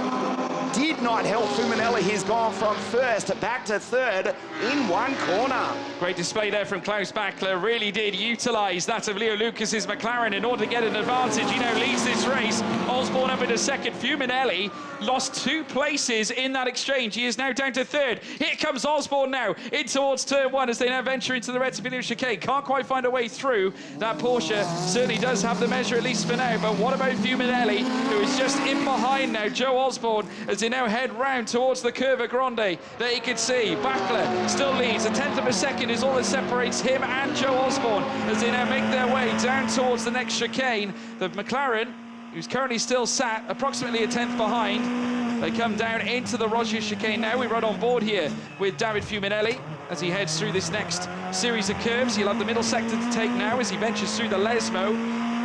did not help Fuminelli. He's gone from first back to third in 1 corner. Great display there from Klaus Backler. Really did utilise that of Leo Lucas's McLaren in order to get an advantage. He now leads this race. Osborne up into second. Fuminelli lost 2 places in that exchange. He is now down to third. Here comes Osborne now in towards turn 1 as they now venture into the Retrovillo chicane. Can't quite find a way through. That Porsche certainly does have the measure, at least for now. But what about Fuminelli, who is just in behind now? Joe Osborne, as they now head round towards the Curva Grande. There you can see Backler still leads. 1/10 of a second is all that separates him and Joe Osborne as they now make their way down towards the next chicane. The McLaren, who's currently still sat approximately 1/10 behind. They come down into the Rogier chicane now. We run on board here with David Fuminelli as he heads through this next series of curves. He'll have the middle sector to take now as he ventures through the Lesmo,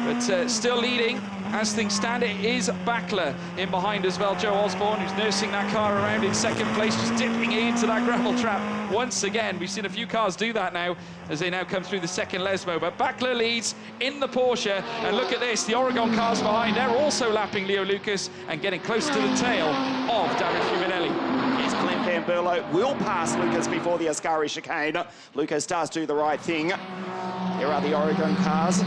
but still leading. As things stand, it is Backler in behind as well. Joe Osborne, who's nursing that car around in second place, just dipping into that gravel trap once again. We've seen a few cars do that now as they now come through the second Lesmo. But Backler leads in the Porsche. And look at this, the Oregon cars behind. They're also lapping Leo Lucas and getting close to the tail of David Fuminelli. Yes, Glenn Van Berlo will pass Lucas before the Ascari chicane. Lucas does do the right thing. There are the Oregon cars.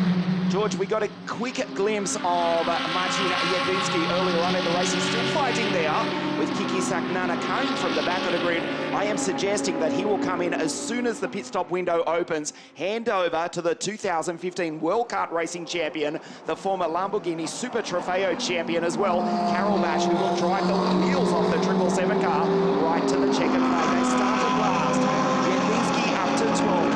George, we got a quick glimpse of Marcin Jedlinski earlier on in the race. He's still fighting there with Kiki Saknana coming from the back of the grid. I am suggesting that he will come in as soon as the pit stop window opens, hand over to the 2015 World Kart Racing champion, the former Lamborghini Super Trofeo champion as well, Carol Bash, who will drive the wheels off the 777 car right to the checkered flag. They started last. Jedlinski up to 12.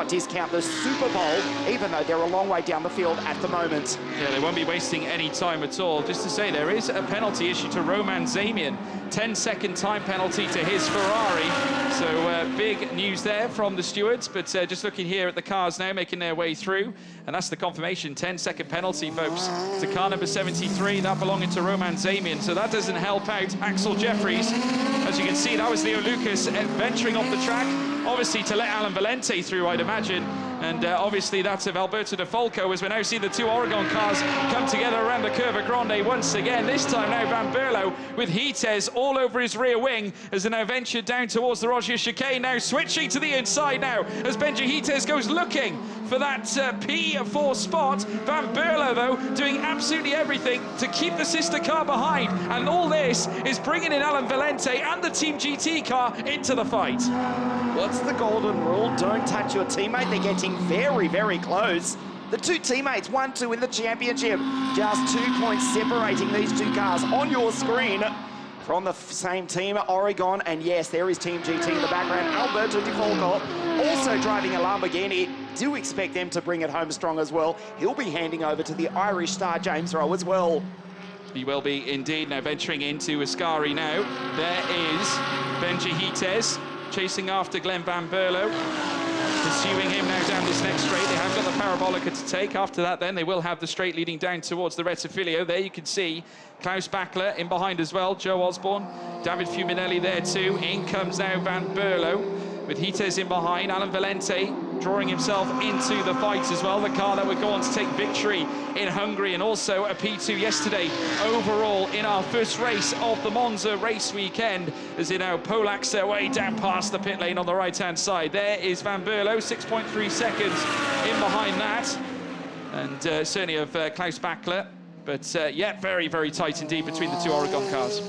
not discount the Super Bowl, even though they're a long way down the field at the moment. Yeah, they won't be wasting any time at all. Just to say, there is a penalty issued to Roman Zamian. 10-second time penalty to his Ferrari. So big news there from the stewards, but just looking here at the cars now, making their way through. And that's the confirmation, 10-second penalty, folks. To car number 73, that belonging to Roman Zamian. So that doesn't help out Axel Jeffries. As you can see, that was Leo Lucas venturing off the track, obviously to let Alan Valente through, I'd imagine. And obviously that's of Alberto De Falco, as we now see the two Oregon cars come together around the Curva Grande once again. This time now Van Berlo with Heates all over his rear wing as they now venture down towards the Rogier chicane. Now switching to the inside now as Benji Heates goes looking for that P4 spot. Van Berlo, though, doing absolutely everything to keep the sister car behind. And all this is bringing in Alan Valente and the Team GT car into the fight. What's the golden rule? Don't touch your teammate. They're getting very, very close. The two teammates, 1-2 in the championship. Just 2 points separating these two cars on your screen from the same team, Oregon. And yes, there is Team GT in the background. Alberto De Falco also driving a Lamborghini. Do expect them to bring it home strong as well. He'll be handing over to the Irish star James Rowe as well. He will be indeed. Now venturing into Ascari now. There is Benji Heates chasing after Glenn Van Berlo, pursuing him now down this next straight. They have got the Parabolica to take. After that then they will have the straight leading down towards the Rettifilio. There you can see Klaus Bachler in behind as well, Joe Osborne, David Fuminelli there too. In comes now Van Berlo with Heates in behind, Alan Valente drawing himself into the fight as well. The car that would go on to take victory in Hungary and also a P2 yesterday overall in our first race of the Monza race weekend, as you know, Polak's their way down past the pit lane on the right-hand side. There is Van Berlo, 6.3 seconds in behind that, and certainly of Klaus Bachler. But yeah, very, very tight indeed between the two Oregon cars.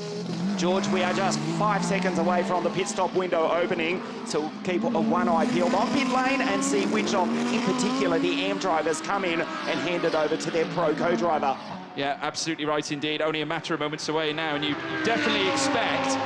George, we are just 5 seconds away from the pit stop window opening, so we'll keep one eye peeled on pit lane and see which of, in particular, the AM drivers come in and hand it over to their pro co-driver. Yeah, absolutely right indeed. Only a matter of moments away now, and you definitely expect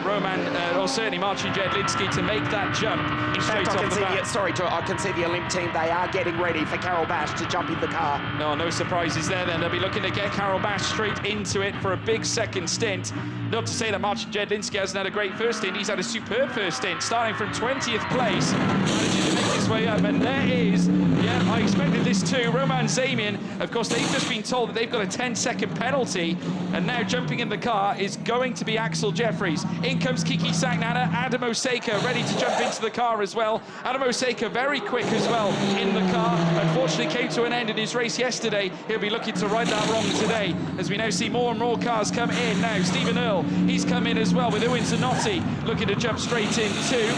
Roman, or certainly Marcin Jedlinski, to make that jump straight off the bat. Sorry, Joe, I can see the Olymp team. They are getting ready for Carol Bash to jump in the car. No surprises there then. They'll be looking to get Carol Bash straight into it for a big second stint. Not to say that Marcin Jedlinski hasn't had a great first stint. He's had a superb first stint, starting from 20th place, managing to make his way up. And there is, yeah, I expected this too, Roman Zamian. Of course, they've just been told that they've got a 10-second penalty, and now jumping in the car is going to be Axel Jeffries. In comes Kiki Sagnana, Adam Osaka ready to jump into the car as well. Adam Osaka very quick as well in the car. Unfortunately came to an end in his race yesterday. He'll be looking to right that wrong today, as we now see more and more cars come in now. Stephen Earle, he's come in as well with Owen Zanotti looking to jump straight in too.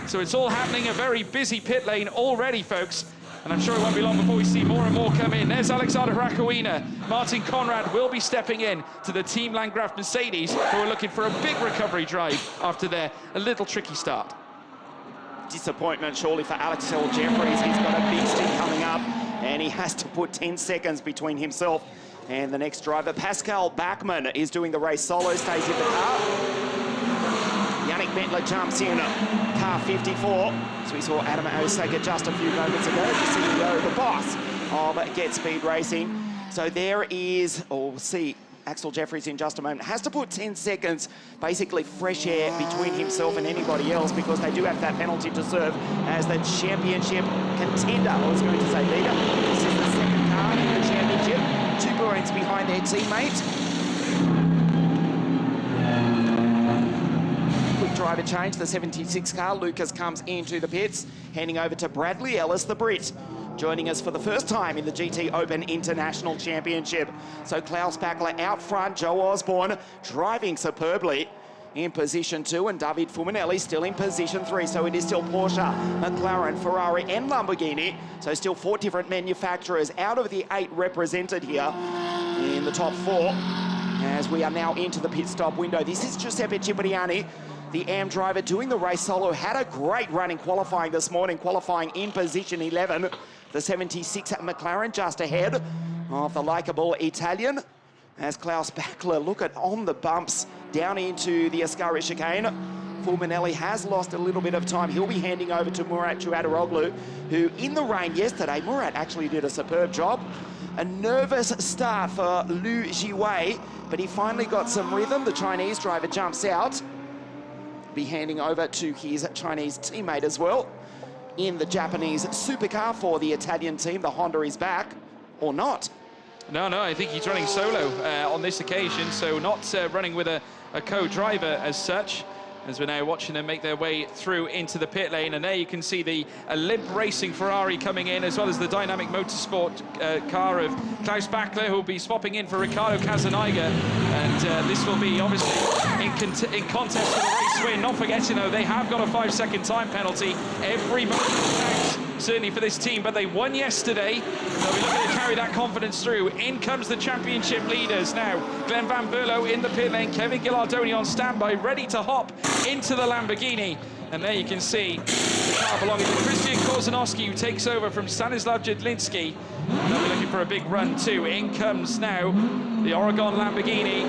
So it's all happening, a very busy pit lane already, folks. And I'm sure it won't be long before we see more and more come in. There's Alexander Rakowina. Martin Conrad will be stepping in to the Team Landgraf Mercedes, who are looking for a big recovery drive after their a little tricky start. Disappointment surely for Axel Jeffries. He's got a big stint coming up, and he has to put 10 seconds between himself and the next driver. Pascal Bachmann is doing the race solo, stays in the car. Yannick Bentler jumps in, car 54. So we saw Adam Osaka just a few moments ago, the CEO, the boss of Get Speed Racing. So there is, we'll see Axel Jeffries in just a moment, has to put 10 seconds, basically fresh air between himself and anybody else, because they do have that penalty to serve as the championship contender. I was going to say leader. This is the second car in the championship, 2 points behind their teammate. Driver change, the 76 car. Lucas comes into the pits, handing over to Bradley Ellis, the Brit, joining us for the first time in the GTOpen International Championship. So Klaus Bachler out front, Joe Osborne driving superbly in position 2, and David Fuminelli still in position 3. So it is still Porsche, McLaren, Ferrari and Lamborghini. So still 4 different manufacturers out of the 8 represented here in the top 4. As we are now into the pit stop window. This is Giuseppe Cipriani, the AM driver, doing the race solo. Had a great run in qualifying this morning, qualifying in position 11. The 76 at McLaren just ahead of the likeable Italian. As Klaus Bachler look at on the bumps down into the Ascari chicane. Fulminelli has lost a little bit of time. He'll be handing over to Murat Chuadaroglu, who in the rain yesterday, Murat actually did a superb job. A nervous start for Lu Jiwei, but he finally got some rhythm. The Chinese driver jumps out. Be handing over to his Chinese teammate as well. In the Japanese supercar for the Italian team, the Honda is back, or not. No, I think he's running solo on this occasion, so not running with a co-driver as such, as we're now watching them make their way through into the pit lane. And there you can see the Limp Racing Ferrari coming in, as well as the Dynamic Motorsport car of Klaus Bachler, who will be swapping in for Ricardo Casanaiga. And this will be obviously in contest for the race win. Not forgetting, though, they have got a 5-second time penalty. Every moment counts, certainly for this team, but they won yesterday. They'll be looking to carry that confidence through. In comes the championship leaders now. Glenn Van Berlo in the pit lane. Kevin Ghilardoni on standby, ready to hop into the Lamborghini. And there you can see the car belonging to Christian Korzanowski, who takes over from Stanislav Jedlinski. They'll be looking for a big run too. In comes now the Oregon Lamborghini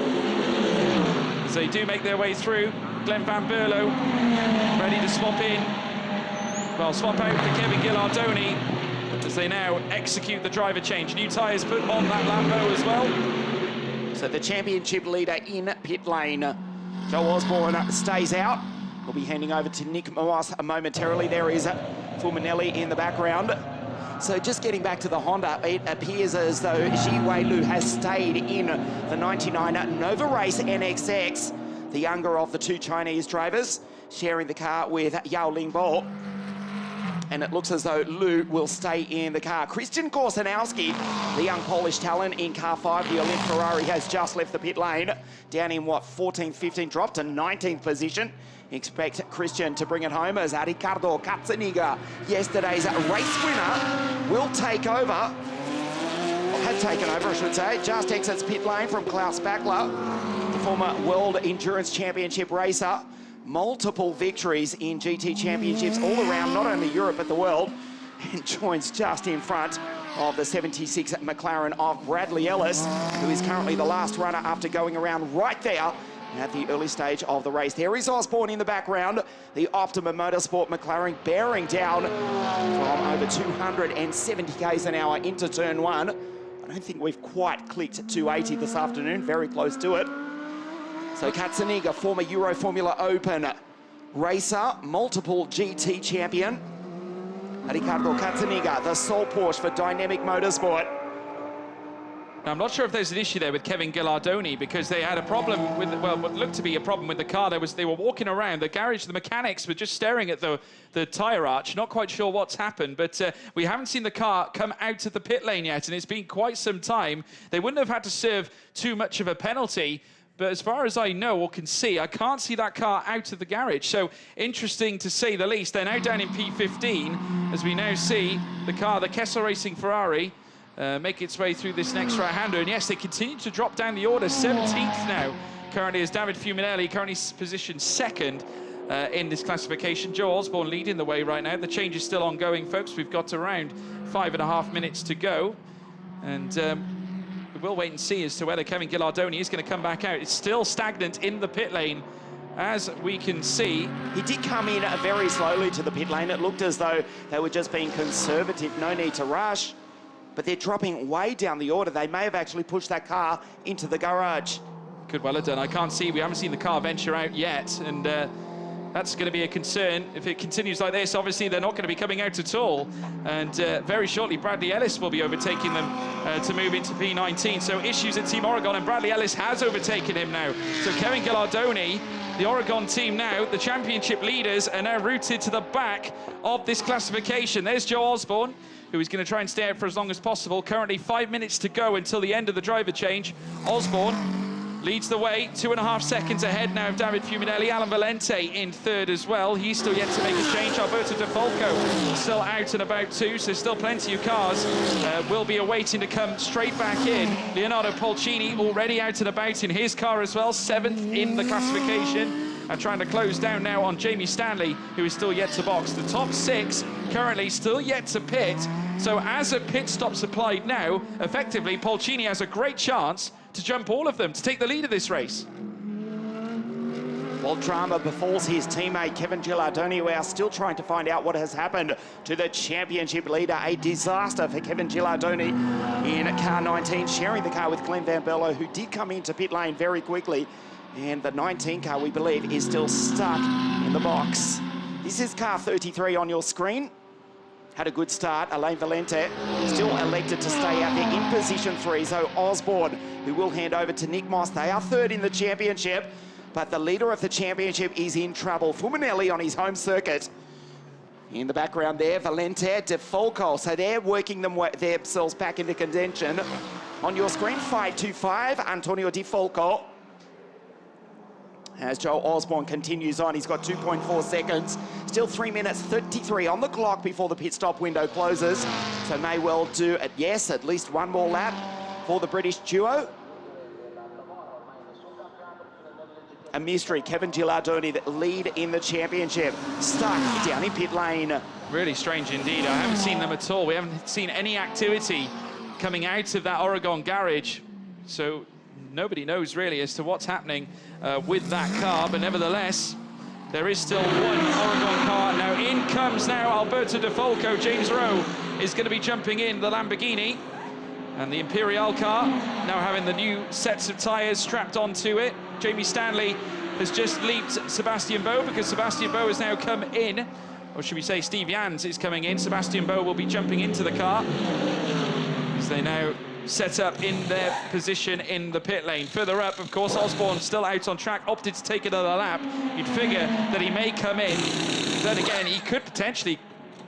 as they do make their way through. Glenn Van Berlo ready to swap in. Well, swap out for Kevin Ghilardoni as they now execute the driver change. New tyres put on that Lambo as well. So the championship leader in pit lane, Joe Osborne, stays out. We'll be handing over to Nick Moas momentarily. There is Fulminelli in the background. So just getting back to the Honda, it appears as though Jiwei Lu has stayed in the 99 Nova Race NXX, the younger of the two Chinese drivers, sharing the car with Yao Lingbo. And it looks as though Lu will stay in the car. Christian Korzanowski, the young Polish talent in car 5, the Olymp Ferrari, has just left the pit lane. Down in, 14th, 15th, dropped to 19th position. Expect Christian to bring it home as Ricardo Cazzaniga, yesterday's race winner, will take over, or had taken over, I should say. Just exits pit lane from Klaus Bachler, the former World Endurance Championship racer. Multiple victories in GT championships all around, not only Europe, but the world, and joins just in front of the 76 McLaren of Bradley Ellis, who is currently the last runner after going around right there at the early stage of the race. There is Osborne in the background, the Optima Motorsport McLaren bearing down from over 270 k's an hour into turn 1. I don't think we've quite clicked 280 this afternoon, very close to it. So Cazzaniga, former Euro Formula Open racer, multiple GT champion. Ricardo Cazzaniga, the sole Porsche for Dynamic Motorsport. Now, I'm not sure if there's an issue there with Kevin Ghilardoni, because they had a problem with, well, what looked to be a problem with the car. They were walking around the garage, the mechanics were just staring at the tyre arch, not quite sure what's happened, but we haven't seen the car come out of the pit lane yet, and it's been quite some time. They wouldn't have had to serve too much of a penalty, but as far as I know or can see, I can't see that car out of the garage. So interesting to say the least. They're now down in P15 as we now see the car, the Kessel Racing Ferrari, make its way through this next right-hander. And yes, they continue to drop down the order. 17th now currently is David Fulminelli, currently positioned 2nd in this classification. Joe Osborne leading the way right now. The change is still ongoing, folks. We've got around 5.5 minutes to go. And we'll wait and see as to whether Kevin Ghilardoni is going to come back out. It's still stagnant in the pit lane, as we can see. He did come in very slowly to the pit lane. It looked as though they were just being conservative, no need to rush. But they're dropping way down the order. They may have actually pushed that car into the garage. Could well have done. I can't see, we haven't seen the car venture out yet, and that's going to be a concern. If it continues like this, obviously they're not going to be coming out at all. And very shortly, Bradley Ellis will be overtaking them to move into P19. So issues at Team Oregon, and Bradley Ellis has overtaken him now. So Kevin Ghilardoni, the Oregon team now, the championship leaders, are now routed to the back of this classification. There's Joe Osborne, who is going to try and stay out for as long as possible. Currently 5 minutes to go until the end of the driver change. Osborne leads the way, 2.5 seconds ahead now of David Fulminelli. Alan Valente in 3rd as well. He's still yet to make a change. Alberto De Falco still out and about too, so still plenty of cars will be awaiting to come straight back in. Leonardo Polcini already out and about in his car as well, 7th in the classification. And trying to close down now on Jamie Stanley, who is still yet to box. The top 6 currently still yet to pit. So as a pit stop's applied now, effectively Polcini has a great chance to jump all of them, to take the lead of this race. Well, drama befalls his teammate Kevin Gilardoni. We are still trying to find out what has happened to the championship leader. A disaster for Kevin Gilardoni in car 19, sharing the car with Glenn Van Bello, who did come into pit lane very quickly. And the 19 car, we believe, is still stuck in the box. This is car 33 on your screen. Had a good start. Alain Valente still elected to stay out there in position 3. So Osborne, who will hand over to Nick Moss. They are third in the championship, but the leader of the championship is in trouble. Fuminelli on his home circuit. In the background there, Valente, De Falco. So they're working themselves back into contention. On your screen, 525, Antonio De Falco. As Joe Osborne continues on, he's got 2.4 seconds. Still 3 minutes 33 on the clock before the pit stop window closes. So may well do, at least one more lap for the British duo. A mystery, Kevin Gilardoni, that lead in the championship. Stuck down in pit lane. Really strange indeed. I haven't seen them at all. We haven't seen any activity coming out of that Oregon garage. So nobody knows really as to what's happening with that car, but nevertheless, there is still one Oregon car. Now in comes Alberto De Falco. James Rowe is going to be jumping in the Lamborghini. And the Imperial car now having the new sets of tyres strapped onto it. Jamie Stanley has just leaped Sebastian Boe, because Sebastian Boe has now come in. Or should we say Steve Jans is coming in. Sebastian Boe will be jumping into the car as they now set up in their position in the pit lane. Further up, of course, Osborne still out on track, opted to take another lap. You'd figure that he may come in. Then again, he could potentially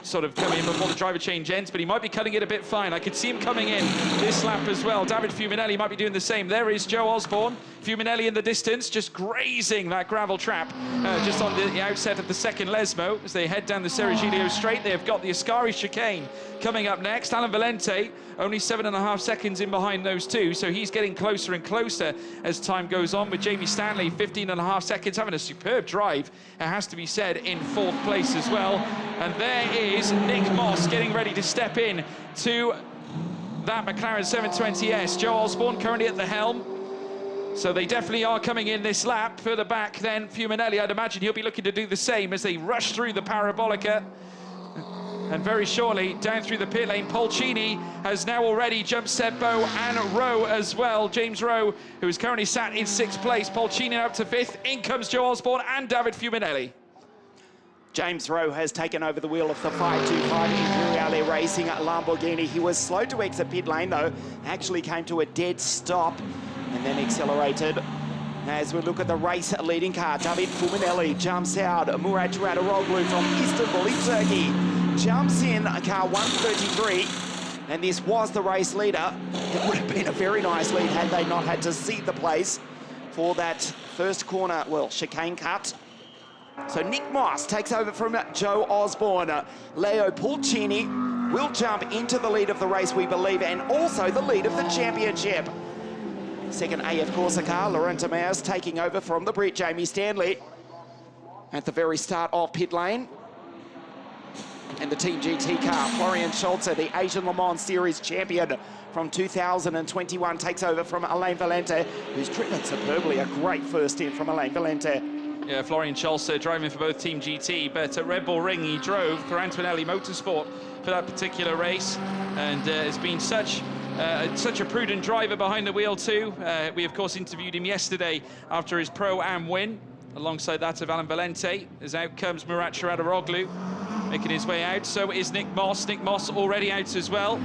sort of come in before the driver change ends, but he might be cutting it a bit fine. I could see him coming in this lap as well. David Fuminelli might be doing the same. There is Joe Osborne. Fuminelli in the distance, just grazing that gravel trap just on the outset of the second Lesmo as they head down the Serigilio straight. They have got the Ascari chicane coming up next. Alan Valente only 7.5 seconds in behind those two, so he's getting closer and closer as time goes on, with Jamie Stanley 15.5 seconds, having a superb drive, it has to be said, in 4th place as well. And there is Nick Moss getting ready to step in to that McLaren 720S. Joe Osborne currently at the helm. So they definitely are coming in this lap. Further back then, Fuminelli, I'd imagine he'll be looking to do the same as they rush through the Parabolica. And very shortly, down through the pit lane, Polcini has now already jumped Sebo and Rowe as well. James Rowe, who is currently sat in 6th place. Polcini up to 5th. In comes Joe Osborne and David Fuminelli. James Rowe has taken over the wheel of the 525 Imperiale Racing at Lamborghini. He was slow to exit pit lane, though. Actually came to a dead stop and then accelerated. As we look at the race leading car, David Fuminelli jumps out. Murat Çuradaroglu from Istanbul in Turkey jumps in car 133. And this was the race leader. It would have been a very nice lead had they not had to cede the place for that first corner, well, chicane cut. So Nick Moss takes over from Joe Osborne. Leo Pulcini will jump into the lead of the race, we believe, and also the lead of the championship. Second AF Corsa car, Laurent Mears taking over from the Brit, Jamie Stanley, at the very start of pit lane. And the Team GT car, Florian Scholze, the Asian Le Mans Series champion from 2021, takes over from Alain Valente, who's driven superbly. A great first in from Alain Valente. Yeah, Florian Scholze driving for both Team GT, but at Red Bull Ring he drove for Antonelli Motorsport for that particular race, and has been such a prudent driver behind the wheel too. We of course interviewed him yesterday after his Pro-Am win, alongside that of Alan Valente. As out comes Murat Çuradaroglu, making his way out. So is Nick Moss. Nick Moss already out as well.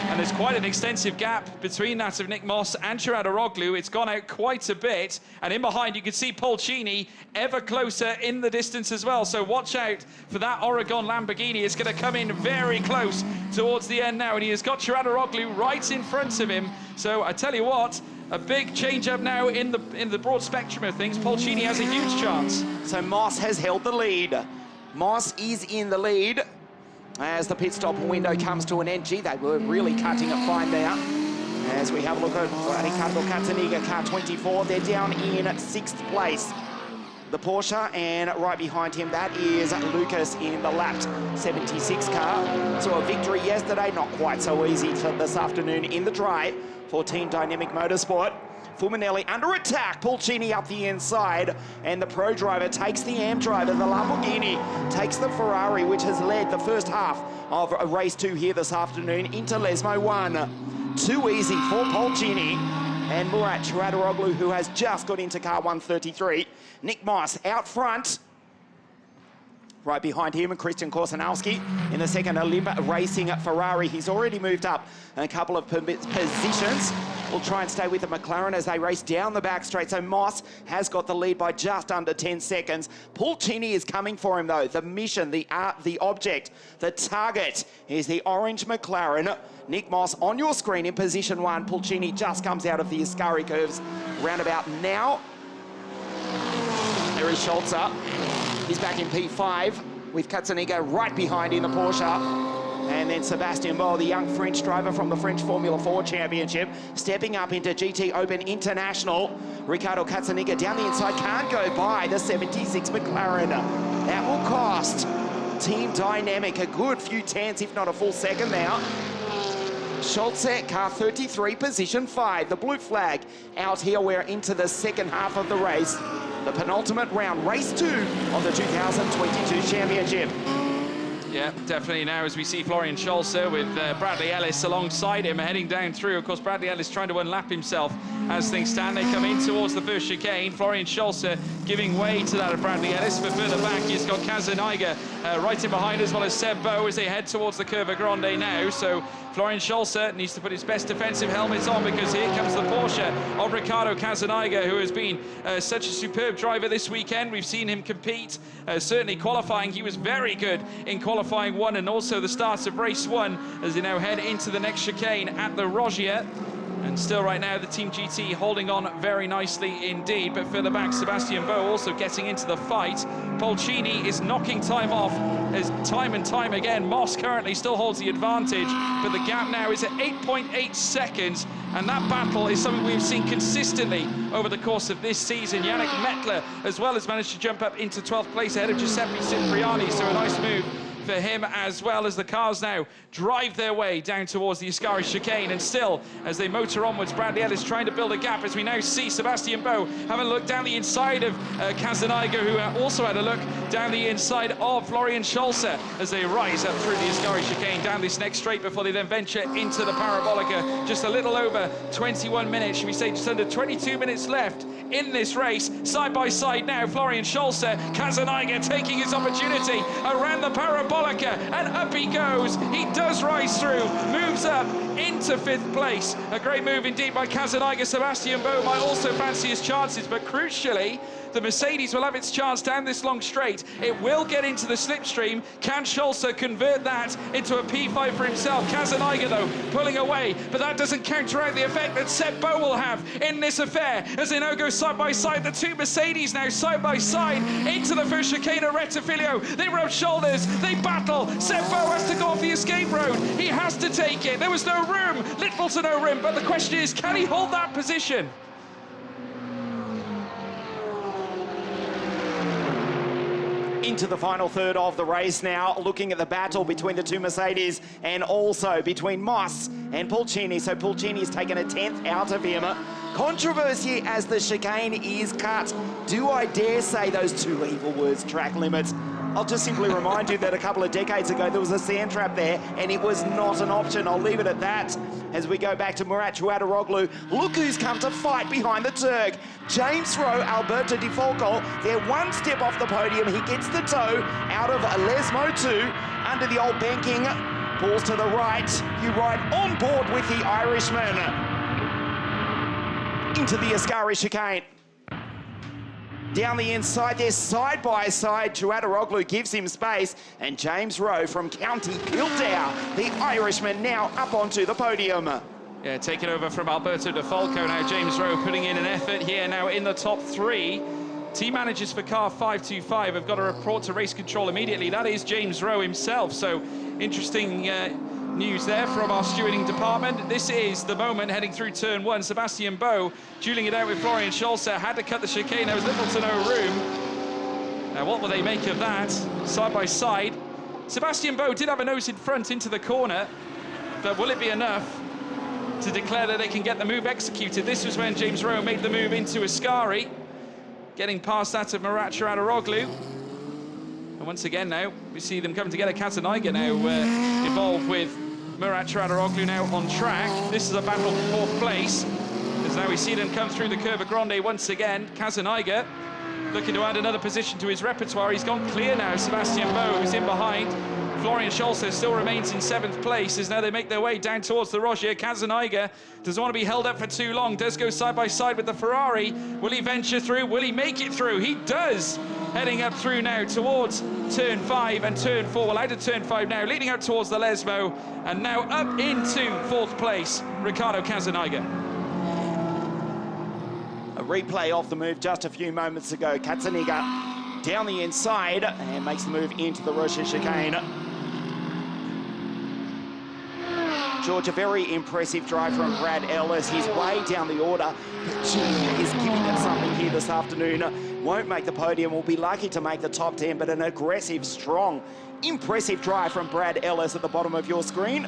And there's quite an extensive gap between that of Nick Moss and Çuradaroglu. It's gone out quite a bit. And in behind, you can see Polcini ever closer in the distance as well. So watch out for that Oregon Lamborghini. It's going to come in very close towards the end now. And he has got Çuradaroglu right in front of him. So I tell you what, a big change up now in the broad spectrum of things. Polcini has a huge chance. So Moss has held the lead. Moss is in the lead. As the pit stop window comes to an end. Gee, they were really cutting it fine there. As we have a look at Ricardo Cataniga, car 24, they're down in 6th place. The Porsche, and right behind him, that is Lucas in the lapped 76 car. So a victory yesterday, not quite so easy for this afternoon in the dry for Team Dynamic Motorsport. Fuminelli under attack. Pulcini up the inside, and the Pro driver takes the Am driver. The Lamborghini takes the Ferrari, which has led the first half of race 2 here this afternoon into Lesmo 1. Too easy for Pulcini and Murat Chuadaroglu, who has just got into car 133. Nick Moss out front. Right behind him, Christian Korsanowski in the second Olymp Racing Ferrari. He's already moved up a couple of positions. We'll try and stay with the McLaren as they race down the back straight. So Moss has got the lead by just under 10 seconds. Pulcini is coming for him though. The mission, the object, the target is the orange McLaren. Nick Moss on your screen in position 1. Pulcini just comes out of the Ascari curves roundabout now. There is Scholzer. He's back in P5 with Katzaniga right behind in the Porsche. And then Sebastian Boll, the young French driver from the French Formula 4 Championship, stepping up into GTOpen International. Ricardo Katzaniga down the inside, can't go by the 76 McLaren. That will cost Team Dynamic a good few tenths, if not a full second now. Scholzer, car 33, position 5. The blue flag out here. We're into the second half of the race. The penultimate round, race 2 of the 2022 championship. Yeah, definitely now as we see Florian Scholzer with Bradley Ellis alongside him heading down through. Of course, Bradley Ellis trying to unlap himself as things stand. They come in towards the first chicane. Florian Scholzer giving way to that of Bradley Ellis, but further back he's got Kazenaiga right in behind, as well as Seb Bow as they head towards the Curva Grande now. So Florian Scholzer needs to put his best defensive helmets on, because here comes the Porsche of Ricardo Kazenaiga, who has been such a superb driver this weekend. We've seen him compete, certainly qualifying. He was very good in qualifying 1 and also the start of race 1 as they now head into the next chicane at the Rogier. And still right now the Team GT holding on very nicely indeed, but further back Sebastian Bow also getting into the fight. Pulcini is knocking time off as time and time again. Moss currently still holds the advantage, but the gap now is at 8.8 seconds, and that battle is something we've seen consistently over the course of this season. Yannick Mettler as well has managed to jump up into 12th place ahead of Giuseppe Cipriani, so a nice move for him, as well as the cars now drive their way down towards the Ascari chicane. And still, as they motor onwards, Bradley Ellis trying to build a gap, as we now see Sebastian Bow having a look down the inside of Kazenaiga, who also had a look down the inside of Florian Scholzer as they rise up through the Ascari chicane down this next straight before they then venture into the Parabolica. Just a little over 21 minutes, should we say just under 22 minutes left in this race. Side by side now, Florian Scholzer, Kazenaiga taking his opportunity around the Parabolica, and up he goes. He does rise through, moves up into 5th place. A great move indeed by Kazenaiga. Sebastian Bow might also fancy his chances, but crucially, the Mercedes will have its chance down this long straight. It will get into the slipstream. Can Scholzer convert that into a P5 for himself? Kazenaiga, though, pulling away, but that doesn't counteract the effect that Seb Bow will have in this affair as they now go side by side. The two Mercedes now side by side into the first chicane at Rettifilio. They rub shoulders, they battle. Seb Bow has to go off the escape road. He has to take it. There was no room, little to no room, but the question is, can he hold that position? Into the final third of the race now, looking at the battle between the two Mercedes and also between Moss and Pulcini. So Pulcini has taken a 10th out of him. Controversy as the chicane is cut. Do I dare say those two evil words, track limits? I'll just simply remind you that a couple of decades ago there was a sand trap there and it was not an option. I'll leave it at that as we go back to Murat Chuadaroglu. Look who's come to fight behind the Turk. James Rowe, Alberto Di Folco. They're one step off the podium. He gets the toe out of Lesmo 2 under the old banking. Pulls to the right. You ride on board with the Irishman into the Ascari chicane. Down the inside, they're side by side. Chuadaroglu gives him space, and James Rowe from County Kildare, the Irishman, now up onto the podium. Yeah, taking over from Alberto Di Folco now. James Rowe putting in an effort here now in the top 3. Team managers for car 525 have got a report to race control immediately. That is James Rowe himself. So interesting news there from our stewarding department. This is the moment heading through turn 1. Sebastian Bow dueling it out with Florian Scholzer. Had to cut the chicane. There was little to no room. Now what will they make of that? Side by side. Sebastian Bow did have a nose in front into the corner, but will it be enough? to declare that they can get the move executed. This was when James Rowe made the move into Ascari, getting past that of Murat Çağrıoğlu. And once again now, we see them coming together. Kazanayga now involved with Murat Çağrıoğlu now on track. This is a battle for 4th place, as now we see them come through the Curva Grande once again. Kazanayga looking to add another position to his repertoire. He's gone clear now. Sebastian Boe, who's in behind. Florian Scholze still remains in 7th place as now they make their way down towards the Roger. Kazanayga doesn't want to be held up for too long. Does go side by side with the Ferrari. Will he venture through? Will he make it through? He does. Heading up through now towards turn 5 and turn 4. Well, out of turn 5 now, leading out towards the Lesmo. And now up into 4th place, Ricardo Kazanayga. A replay of the move just a few moments ago. Kazanayga down the inside and makes the move into the Rocher chicane. George, a very impressive drive from Brad Ellis. He's way down the order, but Gini is giving it something here this afternoon. Won't make the podium, will be lucky to make the top 10, but an aggressive, strong, impressive drive from Brad Ellis at the bottom of your screen.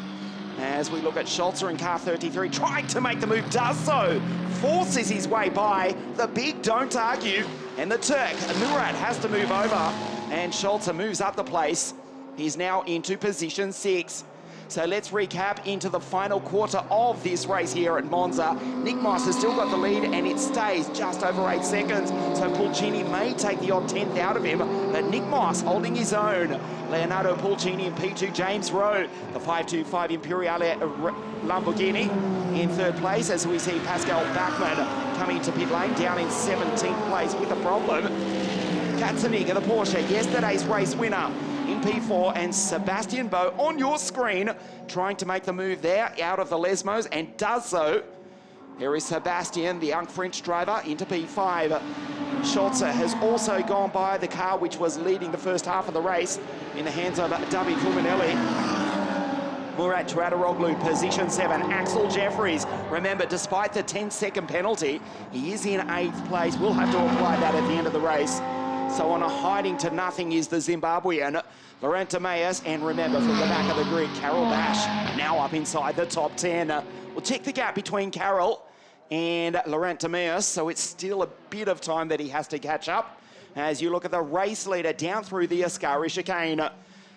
As we look at Scholze in car 33, trying to make the move, does so. Forces his way by. The big don't argue. And the Turk, Murat, has to move over. And Scholze moves up the place. He's now into position 6. So let's recap into the final quarter of this race here at Monza. Nick Moss has still got the lead and it stays just over 8 seconds. So Pulcini may take the odd 10th out of him, but Nick Moss holding his own. Leonardo Pulcini in P2, James Rowe, the 525 Imperiale Lamborghini in 3rd place, as we see Pascal Bachmann coming to pit lane down in 17th place with a problem. Kazanayga, the Porsche, yesterday's race winner in P4, and Sebastian Boe on your screen trying to make the move there out of the Lesmos and does so. Here is Sebastian, the young French driver, into P5. Scholze has also gone by the car which was leading the first half of the race in the hands of David Fuminelli. Murat Çağrıoğlu, position 7. Axel Jeffries, remember, despite the 10-second penalty, he is in 8th place. We'll have to apply that at the end of the race. So on a hiding to nothing is the Zimbabwean, Laurent Demeas, and remember, from the back of the grid, Carol Bash, now up inside the top 10. We'll check the gap between Carol and Laurent Demeas, so it's still a bit of time that he has to catch up. As you look at the race leader down through the Ascari chicane,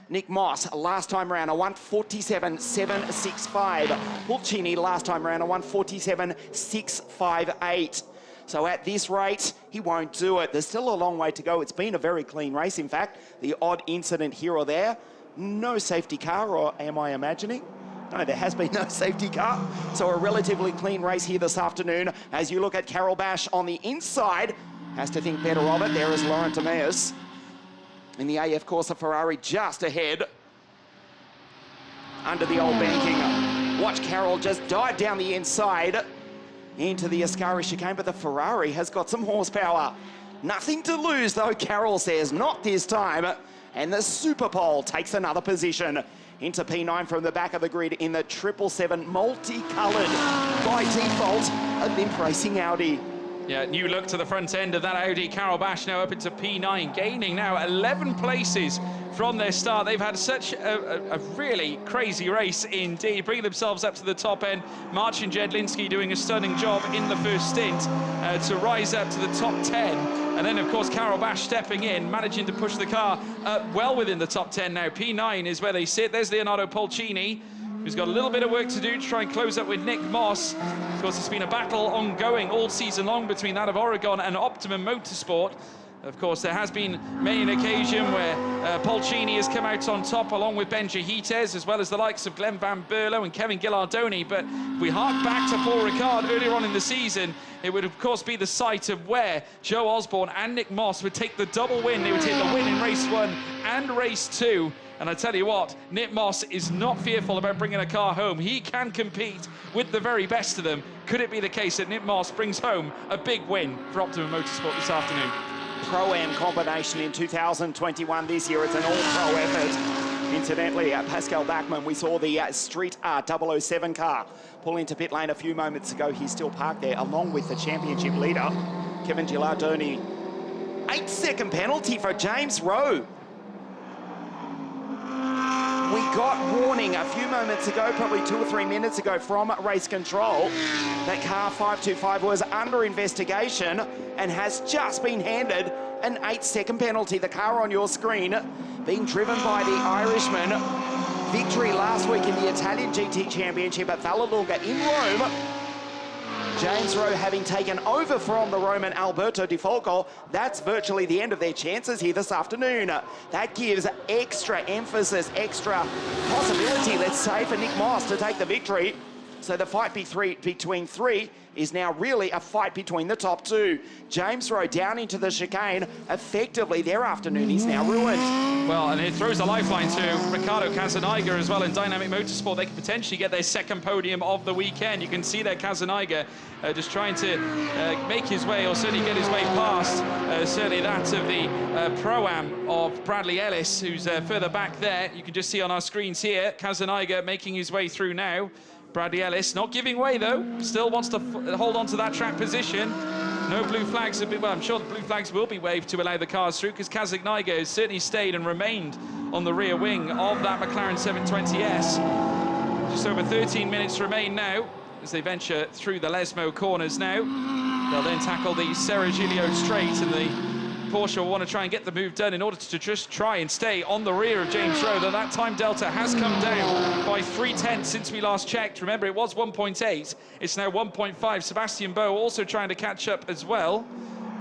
Nick Moss, last time round, a 1:47.765. Pulcini, last time round, a 1:47.658. So at this rate, he won't do it. There's still a long way to go. It's been a very clean race, in fact. The odd incident here or there. No safety car, or am I imagining? No, there has been no safety car. So a relatively clean race here this afternoon. As you look at Carol Bash on the inside, has to think better of it. There is Laurent Demeas in the AF Corsa Ferrari just ahead. Under the old banking. Watch Carol just dive down the inside into the Ascari chicane, but the Ferrari has got some horsepower. Nothing to lose, though, Carol says, not this time. And the Super Pole takes another position into P9 from the back of the grid in the 777 multicoloured, by default, Olymp Racing Audi. Yeah, new look to the front end of that Audi. Carol Bash now up into P9, gaining now 11 places from their start. They've had such a really crazy race indeed, bringing themselves up to the top end. Marcin Jedlinski doing a stunning job in the first stint to rise up to the top 10. And then, of course, Carol Bash stepping in, managing to push the car up well within the top 10 now. P9 is where they sit. There's Leonardo Pulcini, who's got a little bit of work to do to try and close up with Nick Moss. Of course, it's been a battle ongoing all season long between that of Oregon and Optimum Motorsport. Of course, there has been many an occasion where Pulcini has come out on top along with Ben Jahites, as well as the likes of Glenn Van Berlo and Kevin Gillardoni. But if we hark back to Paul Ricard earlier on in the season, it would, of course, be the site of where Joe Osborne and Nick Moss would take the double win. They would take the win in race 1 and race 2. And I tell you what, Nick Moss is not fearful about bringing a car home. He can compete with the very best of them. Could it be the case that Nick Moss brings home a big win for Optimum Motorsport this afternoon? Pro-Am combination in 2021 this year. It's an all-pro effort. Incidentally, Pascal Bachmann, we saw the Street Art 007 car pull into pit lane a few moments ago. He's still parked there, along with the championship leader, Kevin Gillardoni. 8-second penalty for James Rowe. We got warning a few moments ago, probably 2 or 3 minutes ago from race control. That car 525 was under investigation and has just been handed an 8-second penalty. The car on your screen being driven by the Irishman. Victory last week in the Italian GT Championship at Vallelunga in Rome. James Rowe having taken over from the Roman Alberto Di Folco. That's virtually the end of their chances here this afternoon. That gives extra emphasis, extra possibility, let's say, for Nick Moss to take the victory. So the fight between three is now really a fight between the top two. James Rowe down into the chicane. Effectively, their afternoon is now ruined. Well, and it throws a lifeline to Ricardo Cazenayga as well in Dynamic Motorsport. They could potentially get their second podium of the weekend. You can see there Cazenayga just trying to make his way, or certainly get his way past certainly that of the Pro-Am of Bradley Ellis, who's further back there. You can just see on our screens here, Cazenayga making his way through now. Bradley Ellis not giving way though, still wants to hold on to that track position. No blue flags have been, well, I'm sure the blue flags will be waved to allow the cars through, because Cazenayga has certainly stayed and remained on the rear wing of that McLaren 720S. Just over 13 minutes remain now as they venture through the Lesmo corners now. They'll then tackle the Serigilio straight, and the Porsche will want to try and get the move done in order to just try and stay on the rear of James Rowe. That time delta has come down by 0.3 since we last checked. Remember, it was 1.8. It's now 1.5. Sebastian Boe also trying to catch up as well.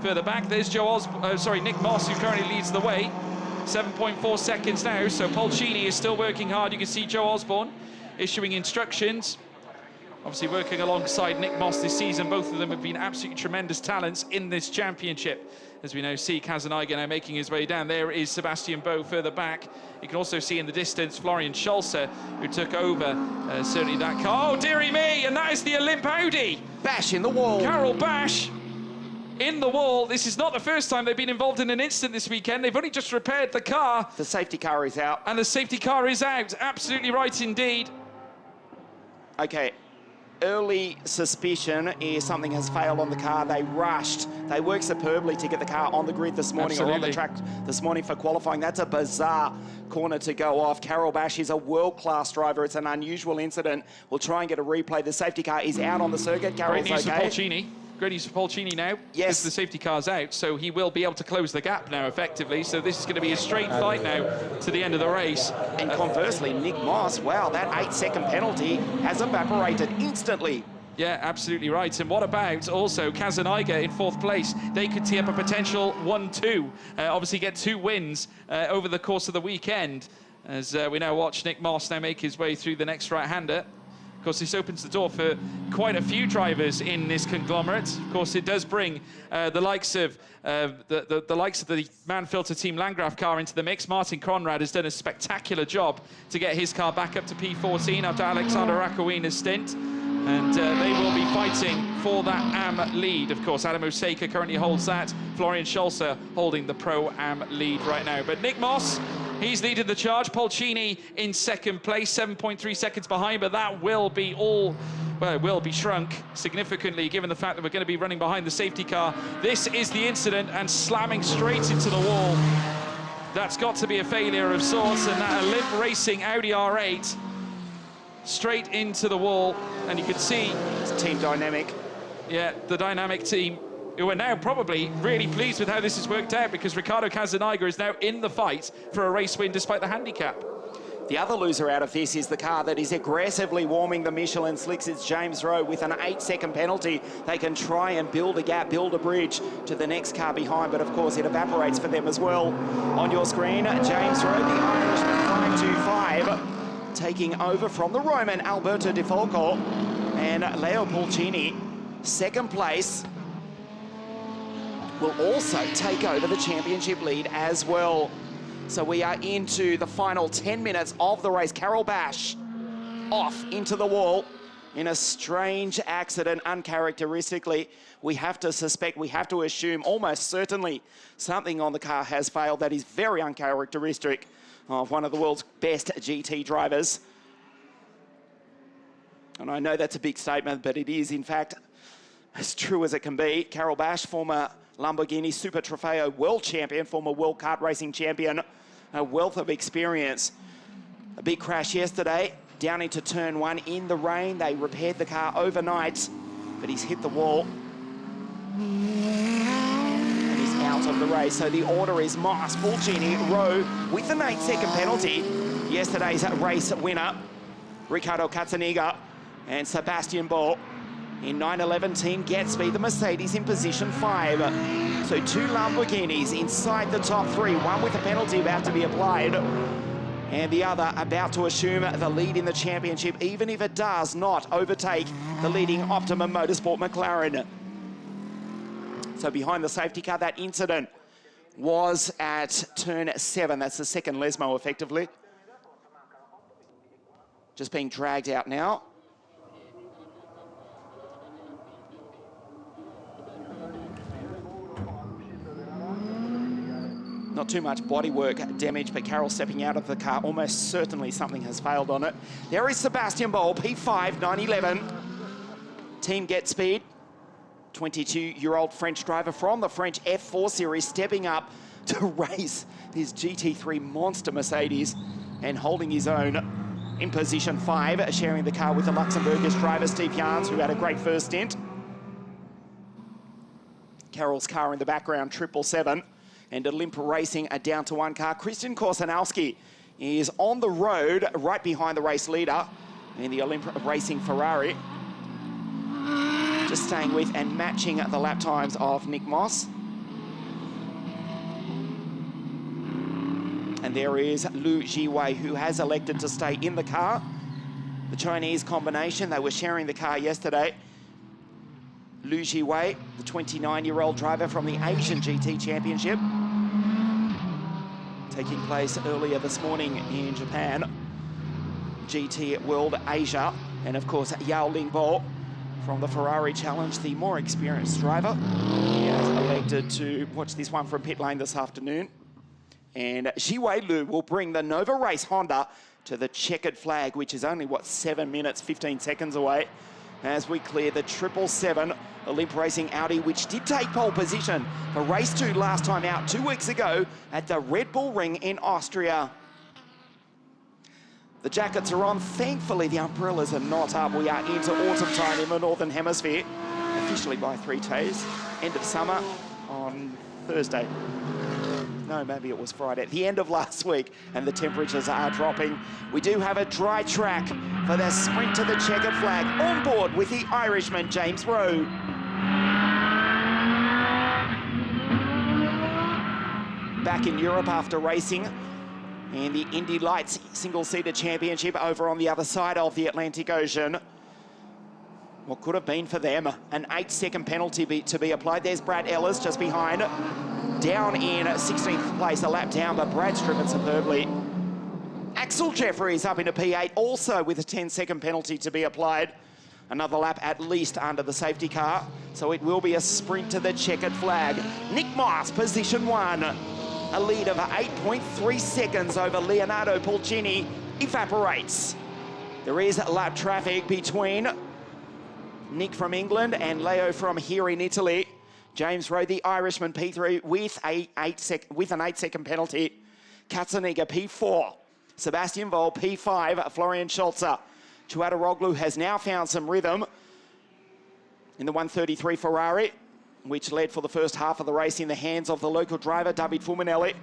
Further back, there's Nick Moss, who currently leads the way. 7.4 seconds now, so Polcini is still working hard. You can see Joe Osborne issuing instructions. Obviously working alongside Nick Moss this season. Both of them have been absolutely tremendous talents in this championship. As we now see Cazenayga now making his way down. There is Sebastian Boe further back. You can also see in the distance Florian Scholze, who took over certainly that car. Oh, dearie me, and that is the Olymp Audi. Bash in the wall. Carol Bash in the wall. This is not the first time they've been involved in an incident this weekend. They've only just repaired the car. The safety car is out. And the safety car is out. Absolutely right indeed. Okay. Early suspicion is something has failed on the car. They rushed. They worked superbly to get the car on the grid this morning, or on the track this morning for qualifying. That's a bizarre corner to go off. Carol Bash is a world-class driver. It's an unusual incident. We'll try and get a replay. The safety car is out on the circuit. Carol's Great news for okay. Polcini. Great news for Polcini now. Yes. The safety car's out, so he will be able to close the gap now effectively. So this is going to be a straight fight now to the end of the race. And conversely, Nick Moss, wow, that 8-second penalty has evaporated instantly. Yeah, absolutely right. And what about also Cazenayga in 4th place? They could tee up a potential 1-2. Obviously get 2 wins over the course of the weekend. As we now watch Nick Moss now make his way through the next right-hander. Of course, this opens the door for quite a few drivers in this conglomerate. Of course, it does bring the likes of the man-filter Team Landgraf car into the mix. Martin Conrad has done a spectacular job to get his car back up to P14 after Alexander Rakowina's stint. And they will be fighting for that AM lead. Of course, Adam Osaka currently holds that. Florian Scholze holding the Pro-Am lead right now. But Nick Moss, he's leading the charge. Polcini in 2nd place, 7.3 seconds behind, but that will be all, well, it will be shrunk significantly given the fact that we're going to be running behind the safety car. This is the incident, and slamming straight into the wall. That's got to be a failure of sorts, and that Olymp Racing Audi R8 straight into the wall. And you can see it's Team Dynamic. Yeah, the Dynamic team, who are now probably really pleased with how this has worked out, because Ricardo Cazenayga is now in the fight for a race win despite the handicap. The other loser out of this is the car that is aggressively warming the Michelin slicks. It's James Rowe with an 8-second penalty. They can try and build a gap, build a bridge to the next car behind, but of course it evaporates for them as well. On your screen, James Rowe, the Irishman 525, taking over from the Roman Alberto Di Folco, and Leo Polcini, 2nd place, will also take over the championship lead as well. So we are into the final 10 minutes of the race. Carol Bash off into the wall in a strange accident, uncharacteristically. We have to suspect, we have to assume, almost certainly something on the car has failed. That is very uncharacteristic of one of the world's best GT drivers. And I know that's a big statement, but it is, in fact, as true as it can be. Carol Bash, former Lamborghini Super Trofeo world champion, former world kart racing champion, a wealth of experience. A big crash yesterday, down into turn 1 in the rain. They repaired the car overnight, but he's hit the wall. And he's out of the race. So the order is Moss, Fulcini, Rowe with an 8-second penalty. Yesterday's race winner, Ricardo Cazzaniga, and Sebastian Ball. In 911 Team Gatsby, the Mercedes in position 5. So 2 Lamborghinis inside the top 3, one with a penalty about to be applied, and the other about to assume the lead in the championship, even if it does not overtake the leading Optimum Motorsport McLaren. So behind the safety car, that incident was at turn 7. That's the second Lesmo, effectively. Just being dragged out now. Not too much bodywork damage, but Carroll stepping out of the car. Almost certainly something has failed on it. There is Sebastian Ball, P5, 911. Team Get Speed. 22-year-old French driver from the French F4 Series, stepping up to race his GT3 monster Mercedes and holding his own in position 5, sharing the car with the Luxembourgish driver Steve Jans, who had a great first stint. Carroll's car in the background, 777. And Olymp Racing are down to 1 car. Christian Korsanowski is on the road right behind the race leader in the Olymp Racing Ferrari. Just staying with and matching the lap times of Nick Moss. And there is Lu Jiwei, who has elected to stay in the car. The Chinese combination, they were sharing the car yesterday. Lu Jiwei, the 29-year-old driver from the Asian GT Championship, taking place earlier this morning in Japan. GT World Asia. And of course, Yao Lingbo from the Ferrari Challenge, the more experienced driver. He has elected to watch this one from pit lane this afternoon. And Jiwei Lu will bring the Nova Race Honda to the checkered flag, which is only, what, 7 minutes, 15 seconds away, as we clear the 777 Olymp Racing Audi, which did take pole position for race 2 last time out 2 weeks ago at the Red Bull Ring in Austria. The jackets are on. Thankfully, the umbrellas are not up. We are into autumn time in the Northern Hemisphere, officially by 3 days. End of summer on Thursday. No, maybe it was Friday, at the end of last week, and the temperatures are dropping. We do have a dry track for the sprint to the checkered flag, on board with the Irishman, James Rowe. Back in Europe after racing in the Indy Lights single-seater championship over on the other side of the Atlantic Ocean. What could have been for them an 8-second penalty to be applied. There's Brad Ellis just behind, down in 16th place, a lap down, but Brad's driven superbly. Axel Jeffries up into P8, also with a 10-second penalty to be applied. Another lap at least under the safety car, so it will be a sprint to the checkered flag. Nick Moss, position 1. A lead of 8.3 seconds over Leonardo Pulcini evaporates. There is lap traffic between Nick from England and Leo from here in Italy. James Rowe, the Irishman, P3 with an 8-second penalty. Katzaniga, P4. Sebastian Voll, P5. Florian Schulze. Chuadaroglu has now found some rhythm in the 133 Ferrari, which led for the first half of the race in the hands of the local driver, David Fuminelli.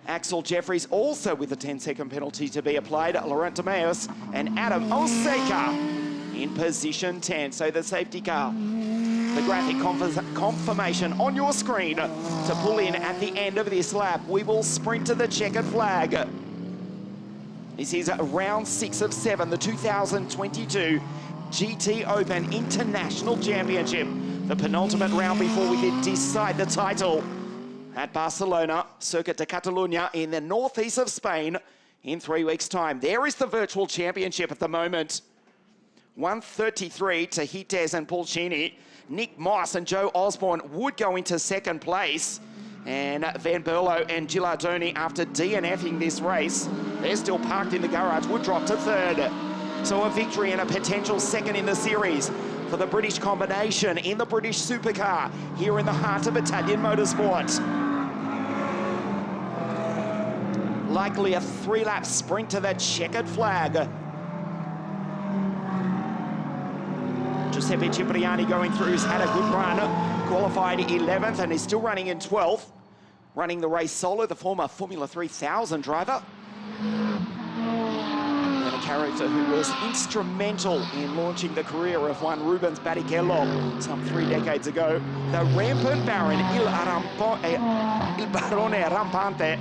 Axel Jeffries also with a 10-second penalty to be applied. Laurent Demeus and Adam Oseka in position 10. So the safety car, the graphic confirmation on your screen to pull in at the end of this lap. We will sprint to the checkered flag. This is round 6 of 7, the 2022 GTOpen International Championship. The penultimate round before we decide the title at Barcelona, Circuit de Catalunya in the northeast of Spain in 3 weeks' time. There is the virtual championship at the moment. 133 to Hites and Pulcini. Nick Moss and Joe Osborne would go into second place. And Van Berlo and Gilardoni, after DNFing this race, they're still parked in the garage, would drop to third. So a victory and a potential second in the series for the British combination in the British supercar here in the heart of Italian motorsport. Likely a 3-lap sprint to the checkered flag. Giuseppe Cipriani going through, has had a good run. Qualified 11th and is still running in 12th. Running the race solo, the former Formula 3000 driver. And a character who was instrumental in launching the career of one Rubens Barrichello some 3 decades ago. The rampant Baron, Il Barone Rampante.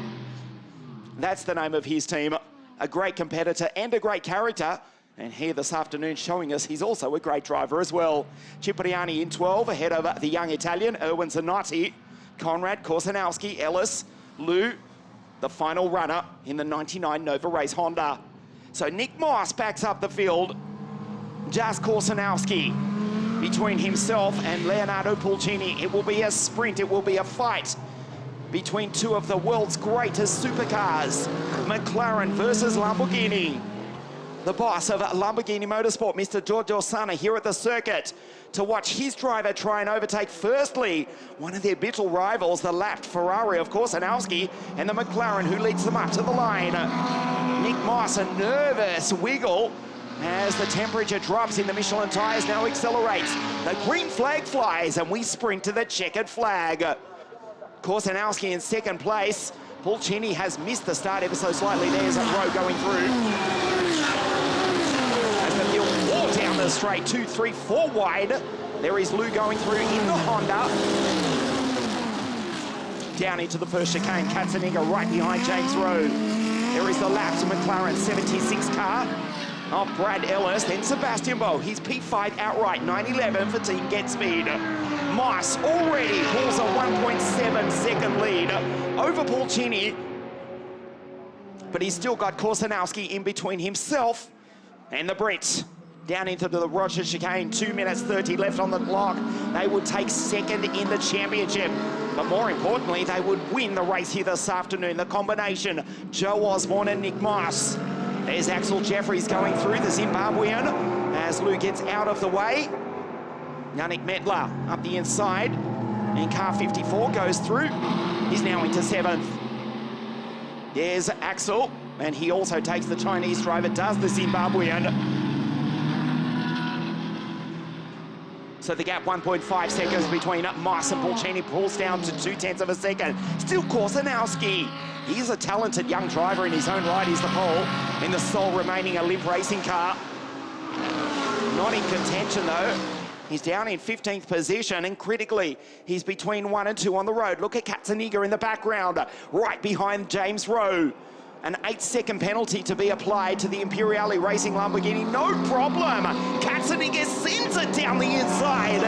That's the name of his team. A great competitor and a great character. And here this afternoon showing us he's also a great driver as well. Cipriani in 12, ahead of the young Italian, Erwin Zanotti, Conrad, Korsanowski, Ellis, Lou, the final runner in the 99 Nova Race Honda. So Nick Moss backs up the field. Just Korsanowski between himself and Leonardo Pulcini. It will be a sprint, it will be a fight between two of the world's greatest supercars. McLaren versus Lamborghini. The boss of Lamborghini Motorsport, Mr. Giorgio Sana, here at the circuit to watch his driver try and overtake, firstly, one of their bitter rivals, the lapped Ferrari, of course, Korsanowski, and the McLaren who leads them up to the line. Nick Moss, a nervous wiggle as the temperature drops in the Michelin tyres, now accelerates. The green flag flies and we sprint to the checkered flag. Korsanowski in second place. Pulcini has missed the start ever so slightly. There's a row going through. As the field all down the straight, 2, 3, 4 wide. There is Lou going through in the Honda. Down into the first chicane, Katzeniga right behind James Rowe. There is the laps McLaren 76 car of Brad Ellis, then Sebastian Bowe. He's P5 outright, 9-11 for Team Get Speed. Moss already pulls a 1.7 second lead over Pulcini, but he's still got Korsanowski in between himself and the Brits. Down into the Roger chicane, 2 minutes 30 left on the clock. They would take second in the championship, but more importantly, they would win the race here this afternoon. The combination, Joe Osborne and Nick Moss. There's Axel Jeffries going through, the Zimbabwean, as Lou gets out of the way. Yannick Metler up the inside, and car 54 goes through. He's now into 7th. There's Axel, and he also takes the Chinese driver, does the Zimbabwean. So the gap 1.5 seconds between Moss and Pulcini pulls down to 0.2 of a second. Still Korsanowski. He's a talented young driver in his own right. He's the pole in the sole remaining Olymp racing car. Not in contention though. He's down in 15th position, and critically, he's between 1 and 2 on the road. Look at Katzeniga in the background, right behind James Rowe. An 8-second penalty to be applied to the Imperiale Racing Lamborghini. No problem. Katzeniga sends it down the inside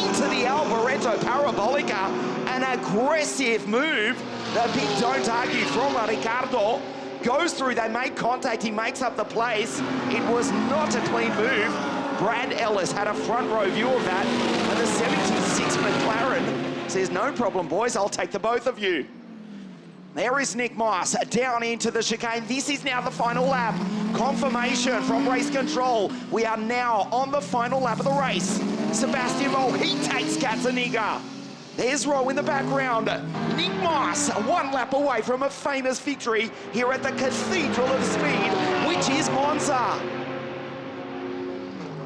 into the Alboreto Parabolica. An aggressive move. The big don't argue from Ricardo. Goes through, they make contact, he makes up the place. It was not a clean move. Brad Ellis had a front row view of that. And the 76 McLaren says, no problem, boys, I'll take the both of you. There is Nick Moss down into the chicane. This is now the final lap. Confirmation from race control. We are now on the final lap of the race. Sebastian Bowe, he takes Katzeniga. There's Rowe in the background. Nick Moss, 1 lap away from a famous victory here at the Cathedral of Speed, which is Monza.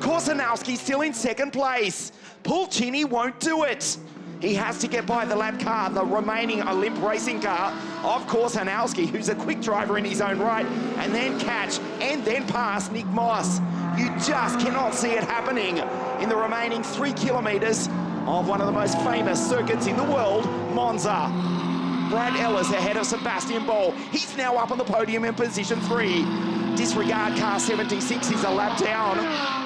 Korsanowski still in second place. Pulcini won't do it. He has to get by the lap car, the remaining Olymp racing car of Korsanowski, who's a quick driver in his own right, and then catch and then pass Nick Moss. You just cannot see it happening in the remaining 3 kilometers of one of the most famous circuits in the world, Monza. Brad Ellis ahead of Sebastian Bowe. He's now up on the podium in position 3. Disregard car 76, he's a lap down,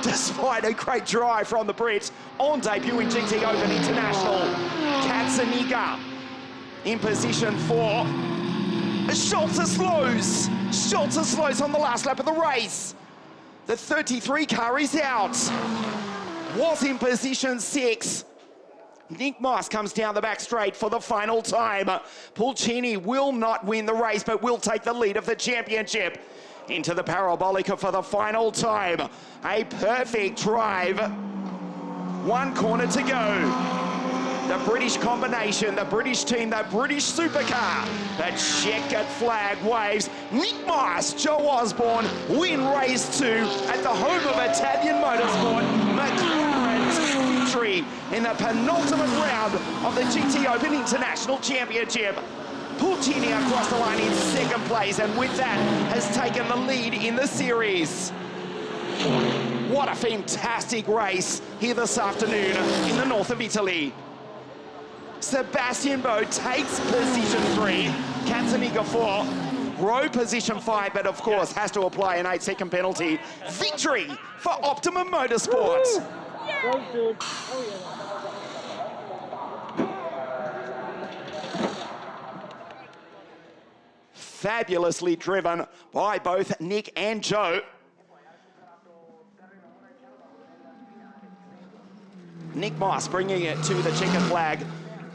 despite a great drive from the Brits on debut in GTOpen International. Katzeniga in position 4. Schulze slows. Schulze slows on the last lap of the race. The 33 car is out. Was in position 6. Nick Moss comes down the back straight for the final time. Pulcini will not win the race, but will take the lead of the championship. Into the Parabolica for the final time. A perfect drive. 1 corner to go. the British combination, the British team, the British supercar. The checkered flag waves. Nick Moss, Joe Osborne win race 2 at the home of Italian motorsport. McLaren's victory in the penultimate round of the GTOpen International Championship. Pulcini across the line in second place, and with that has taken the lead in the series. What a fantastic race here this afternoon in the north of Italy. Sebastian Boe takes position 3, Katzaniga 4, Rowe position 5, but of course has to apply an 8-second penalty. Victory for Optimum Motorsport. Fabulously driven by both Nick and Joe. Nick Moss bringing it to the checkered flag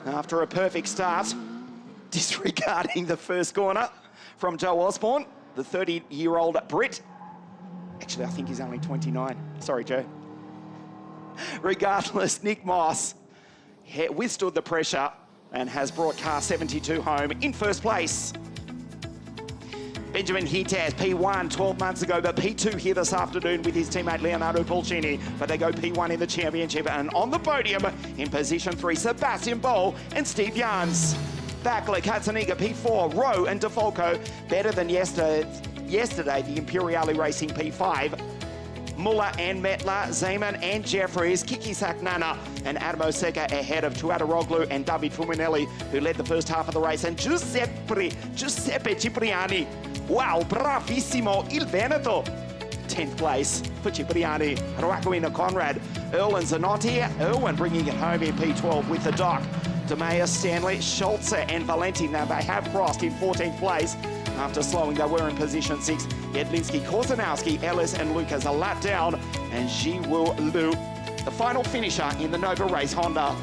after a perfect start, disregarding the first corner from Joe Osborne, the 30-year-old Brit. Actually, I think he's only 29. Sorry, Joe. Regardless, Nick Moss withstood the pressure and has brought car 72 home in first place. Benjamin Hietaz, P1 12 months ago, but P2 here this afternoon with his teammate Leonardo Pulcini. But they go P1 in the championship, and on the podium in position 3, Sebastian Boll and Steve Jans. Backler, Katzaniga, P4, Rowe and DeFalco better than yesterday, the Imperiale Racing P5. Muller and Metler, Zeman and Jeffries, Kiki Saknana and Adamo Seca ahead of Tuataroglu and David Fuminelli, who led the first half of the race, and Giuseppe Cipriani. Wow, bravissimo il Veneto. 10th place for Cipriani. Joaquino Conrad, Erwin Zanotti, Erwin bringing it home in P12 with the Doc. DeMea, Stanley, Schulze and Valenti. Now they have crossed in 14th place. After slowing, they were in position 6. Jedlinski, Korzanowski, Ellis and Lucas a lap down, and Jiwoo Lu, the final finisher in the Nova Race Honda.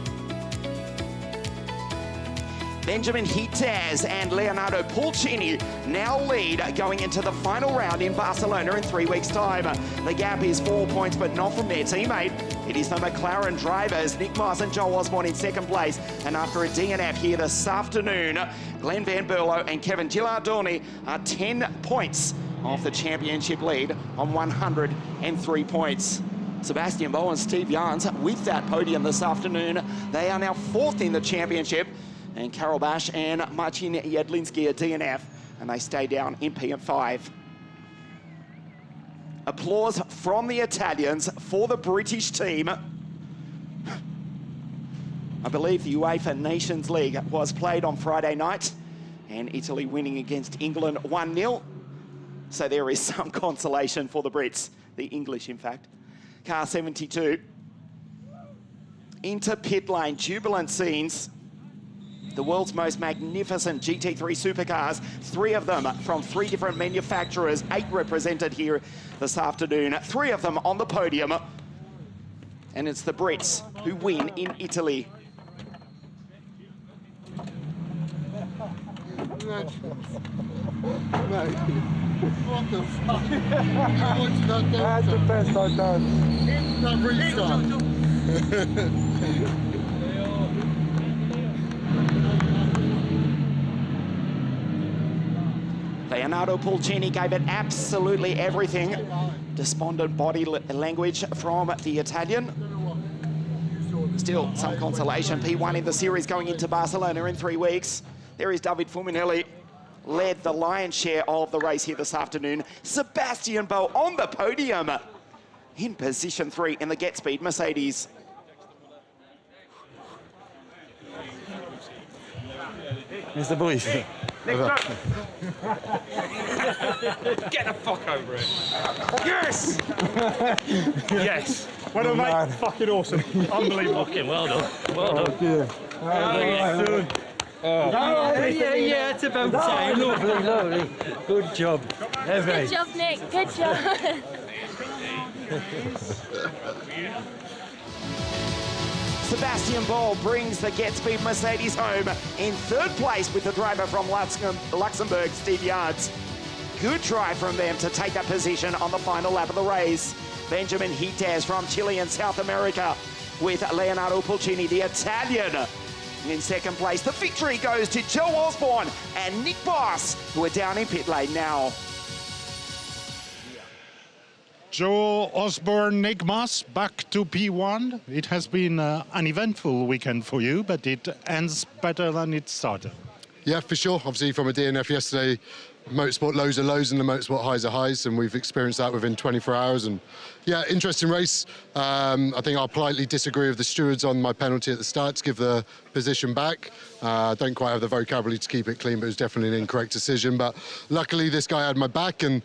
Benjamin Hietaz and Leonardo Pulcini now lead going into the final round in Barcelona in 3 weeks' time. The gap is 4 points, but not from their teammate. It is the McLaren drivers, Nick Moss and Joe Osborne in second place. And after a DNF here this afternoon, Glenn Van Berlo and Kevin Gilardoni are 10 points off the championship lead on 103 points. Sebastian Boe and Steve Jans with that podium this afternoon. They are now 4th in the championship. And Karol Bash and Marcin Jedlinski are DNF, and they stay down in P5. Applause from the Italians for the British team. I believe the UEFA Nations League was played on Friday night, and Italy winning against England 1-0. So there is some consolation for the Brits, the English in fact. Car 72. Into pit lane, jubilant scenes. The world's most magnificent GT3 supercars, 3 of them from 3 different manufacturers, 8 represented here this afternoon, 3 of them on the podium. And it's the Brits who win in Italy. What the fuck? That's the best I've done. That restart. Leonardo Pulcini gave it absolutely everything. Despondent body language from the Italian. Still some consolation. P1 in the series going into Barcelona in 3 weeks. There is David Fuminelli, led the lion's share of the race here this afternoon. Sebastian Boe on the podium in position 3 in the Get Speed Mercedes. Mr. Boyce. Get the fuck over it. Yes! Yes. Well done, mate. Fucking awesome. Unbelievable. Fucking well done. Well done. Yeah, it's about time. Lovely. Good job. Good job, Nick. Good job. Sebastian Boll brings the Get Speed Mercedes home in 3rd place with the driver from Luxembourg, Steve Jans. Good drive from them to take that position on the final lap of the race. Benjamin Hietaz from Chile and South America with Leonardo Pulcini, the Italian. In second place, the victory goes to Joe Osborne and Nick Boss, who are down in pit lane now. Joe Osborne, Nick Moss, back to P1. It has been an eventful weekend for you, but it ends better than it started. Yeah, for sure. Obviously, from a DNF yesterday, motorsport lows are lows and the motorsport highs are highs, and we've experienced that within 24 hours. And yeah, interesting race. I think I'll politely disagree with the stewards on my penalty at the start to give the position back. I don't quite have the vocabulary to keep it clean, but it was definitely an incorrect decision. But luckily, this guy had my back, and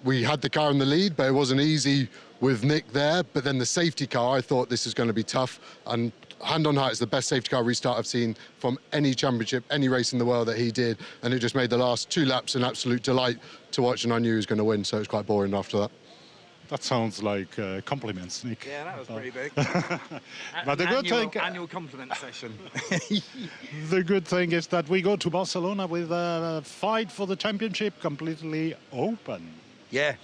we had the car in the lead, but it wasn't easy with Nick there. But then the safety car, I thought this was going to be tough. And hand on heart, it's the best safety car restart I've seen from any championship, any race in the world that he did. And it just made the last 2 laps an absolute delight to watch, and I knew he was going to win, so it was quite boring after that. That sounds like compliments, Nick. Yeah, that was pretty big. But the good thing, annual compliment session. the good thing is that we go to Barcelona with a fight for the championship completely open. Yeah.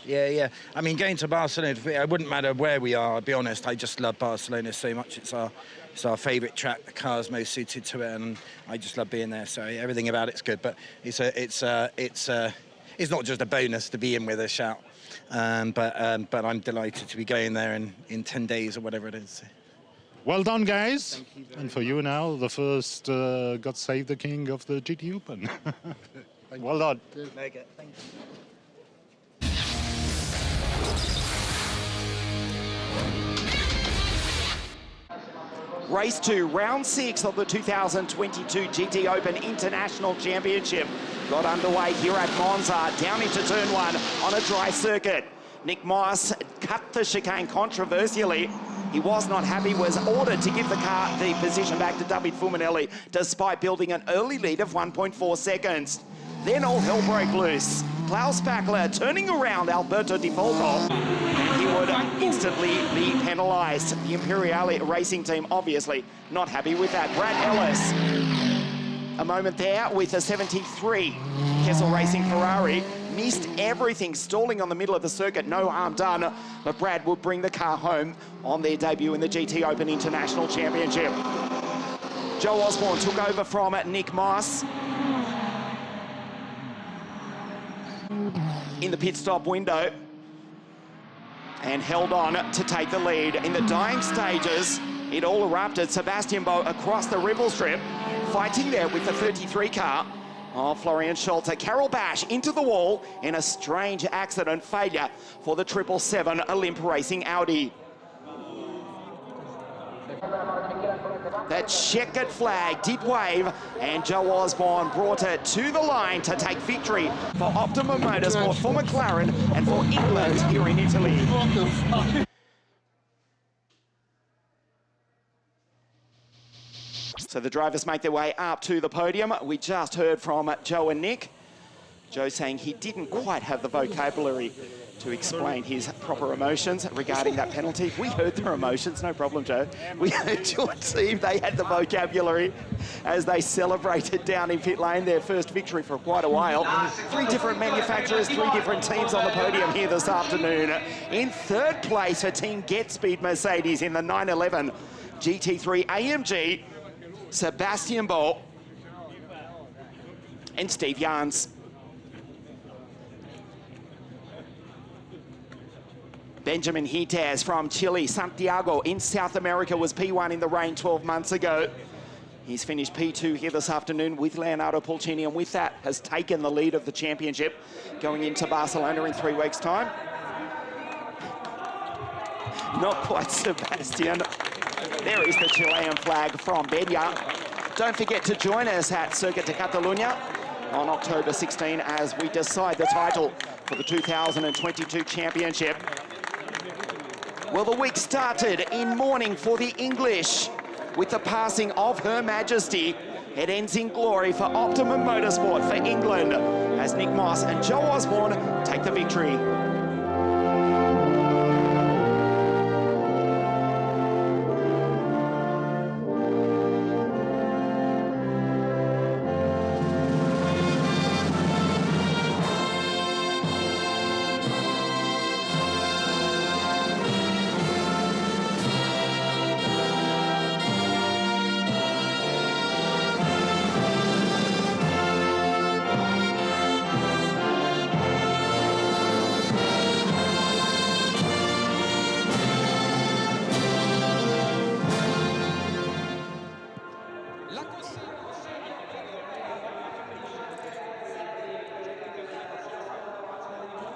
I mean, going to Barcelona, it wouldn't matter where we are, I'll be honest. I just love Barcelona so much. It's our favourite track. The car's most suited to it, and I just love being there. So everything about it's good. But it's not just a bonus to be in with a shout. But I'm delighted to be going there in 10 days or whatever it is. Well done, guys. And for you now, the first God Save the King of the GTOpen. Well done. Thank you. Race 2, round 6 of the 2022 GTOpen International Championship got underway here at Monza, down into turn 1 on a dry circuit. Nick Moss cut the chicane controversially. He was not happy, was ordered to give the car the position back to David Fumanelli, despite building an early lead of 1.4 seconds. Then all hell broke loose. Klaus Backler turning around Alberto Di Folco. He would instantly be penalised. The Imperiale racing team obviously not happy with that. Brad Ellis, a moment there with a 73 Kessel Racing Ferrari. Missed everything, stalling on the middle of the circuit, no harm done. But Brad will bring the car home on their debut in the GTOpen International Championship. Joe Osborne took over from Nick Moss in the pit stop window and held on to take the lead. In the dying stages, it all erupted. Sebastian Boe across the ripple strip, fighting there with the 33 car. Oh, Florian Schulte. Carol Bash into the wall in a strange accident failure for the 777 Olymp Racing Audi. That checkered flag did wave, and Joe Osborne brought it to the line to take victory for Optimum Motorsport, for McLaren, and for England here in Italy. So the drivers make their way up to the podium. We just heard from Joe and Nick. Joe saying he didn't quite have the vocabulary to explain his proper emotions regarding that penalty. We heard their emotions, no problem, Joe. We heard your team, they had the vocabulary as they celebrated down in pit lane, their first victory for quite a while. 3 different manufacturers, 3 different teams on the podium here this afternoon. In third place for Team Get Speed Mercedes in the 911 GT3 AMG, Sebastian Boe and Steve Jans. Benjamin Hites from Chile, Santiago in South America was P1 in the rain 12 months ago. He's finished P2 here this afternoon with Leonardo Pulcini, and with that has taken the lead of the championship going into Barcelona in 3 weeks' time. Not quite Sebastian. There is the Chilean flag from Benya. Don't forget to join us at Circuit de Catalunya on October 16 as we decide the title for the 2022 championship. Well, the week started in mourning for the English with the passing of Her Majesty. It ends in glory for Optimum Motorsport for England as Nick Moss and Joe Osborne take the victory.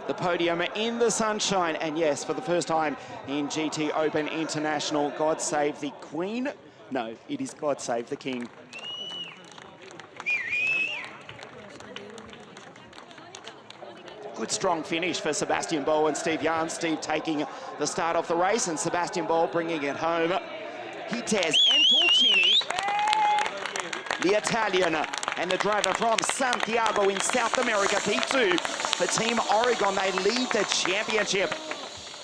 the podium in the sunshine. And yes, for the first time in GTOpen International, God Save the Queen. No, it is God Save the King. Good strong finish for Sebastian Boll and Steve Jans. Steve taking the start of the race and Sebastian Boll bringing it home. Hitez and Pulcini, the Italian and the driver from Santiago in South America, P2 for Team Oregon. They lead the championship.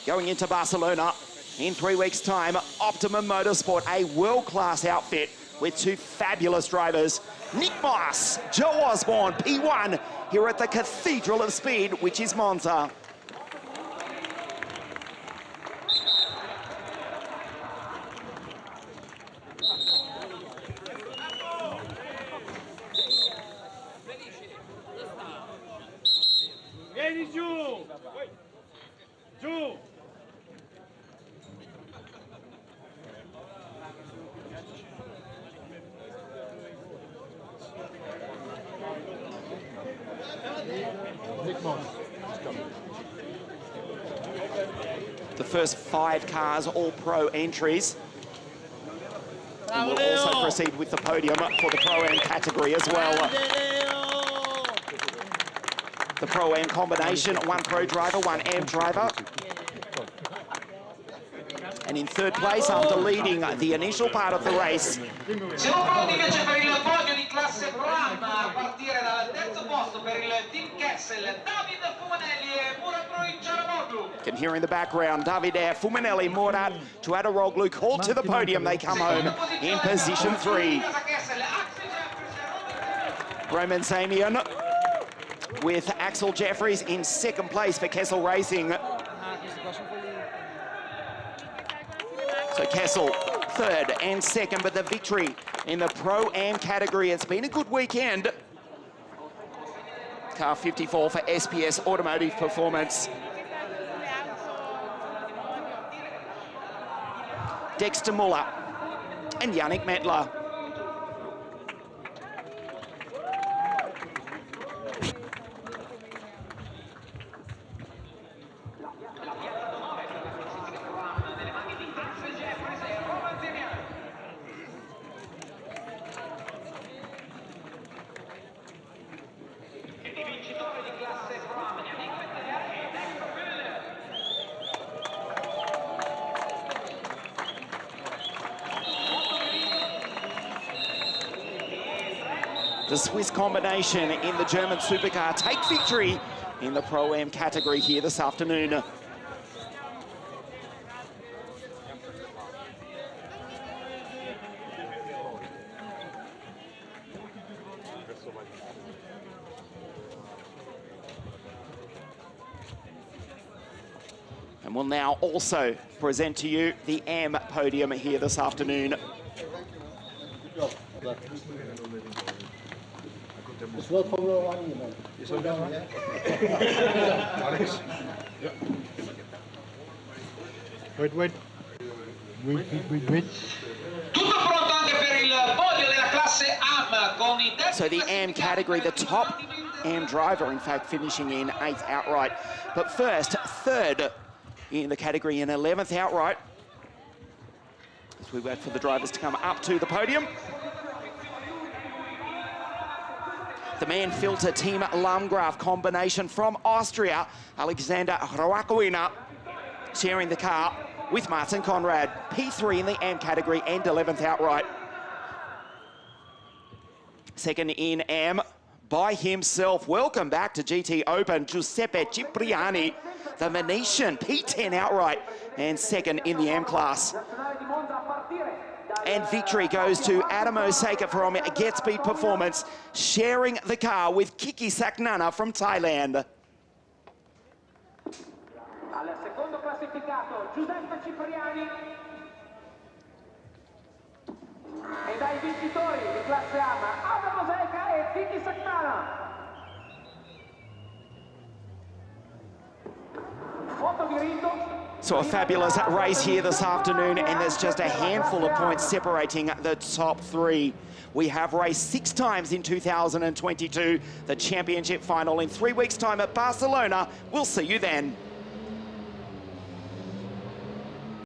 Going into Barcelona in 3 weeks' time, Optimum Motorsport, a world-class outfit with two fabulous drivers. Nick Moss, Joe Osborne, P1, here at the Cathedral of Speed, which is Monza. Vieni giù! Giù! The first 5 cars, all pro entries. And we'll also proceed with the podium for the Pro-Am category as well. The Pro-Am combination, 1 pro driver, 1 Am driver. And in 3rd place, after leading the initial part of the race, Siamo pronti invece per il podio di classe Pro-Am, a partire dal 3° posto per il Team Kessel, David Fumanelli e Murat Ciaramoglu. can hear in the background, Davide Fumanelli, Murat Ciaramoglu called to the podium. They come home in position 3. Roman Samian with Axel Jeffries in 2nd place for Kessel Racing. So Kessel, 3rd and 2nd, but the victory in the Pro-Am category. It's been a good weekend. Car 54 for SPS Automotive Performance. Dexter Muller and Yannick Mettler. The Swiss combination in the German supercar take victory in the Pro-Am category here this afternoon. And we'll now also present to you the Am podium here this afternoon. Dus wel gewoon wel aan je man. Is dat wel, hè? Alex. Ja. Wait. Tutto pronto anche per il podio della classe Am con i So the Am category, the top Am driver, in fact, finishing in 8th outright. But first, 3rd in the category and 11th outright. As we wait for the drivers to come up to the podium. The Man Filter Team Landgraf combination from Austria, Alexander Roakuina, sharing the car with Martin Conrad, P3 in the Am category and 11th outright. 2nd in Am by himself. Welcome back to GTOpen, Giuseppe Cipriani, the Venetian, P10 outright and 2nd in the Am class. And victory goes to Adam Osaka from Get Speed Performance, sharing the car with Kiki Saknana from Thailand. Al secondo classificato Giuseppe Cipriani e dai vincitori di classe Am Adam Osaka e Kiki Saknana. Foto di rito. So a fabulous race here this afternoon, and there's just a handful of points separating the top three. We have raced 6 times in 2022, the championship final in 3 weeks' time at Barcelona. We'll see you then.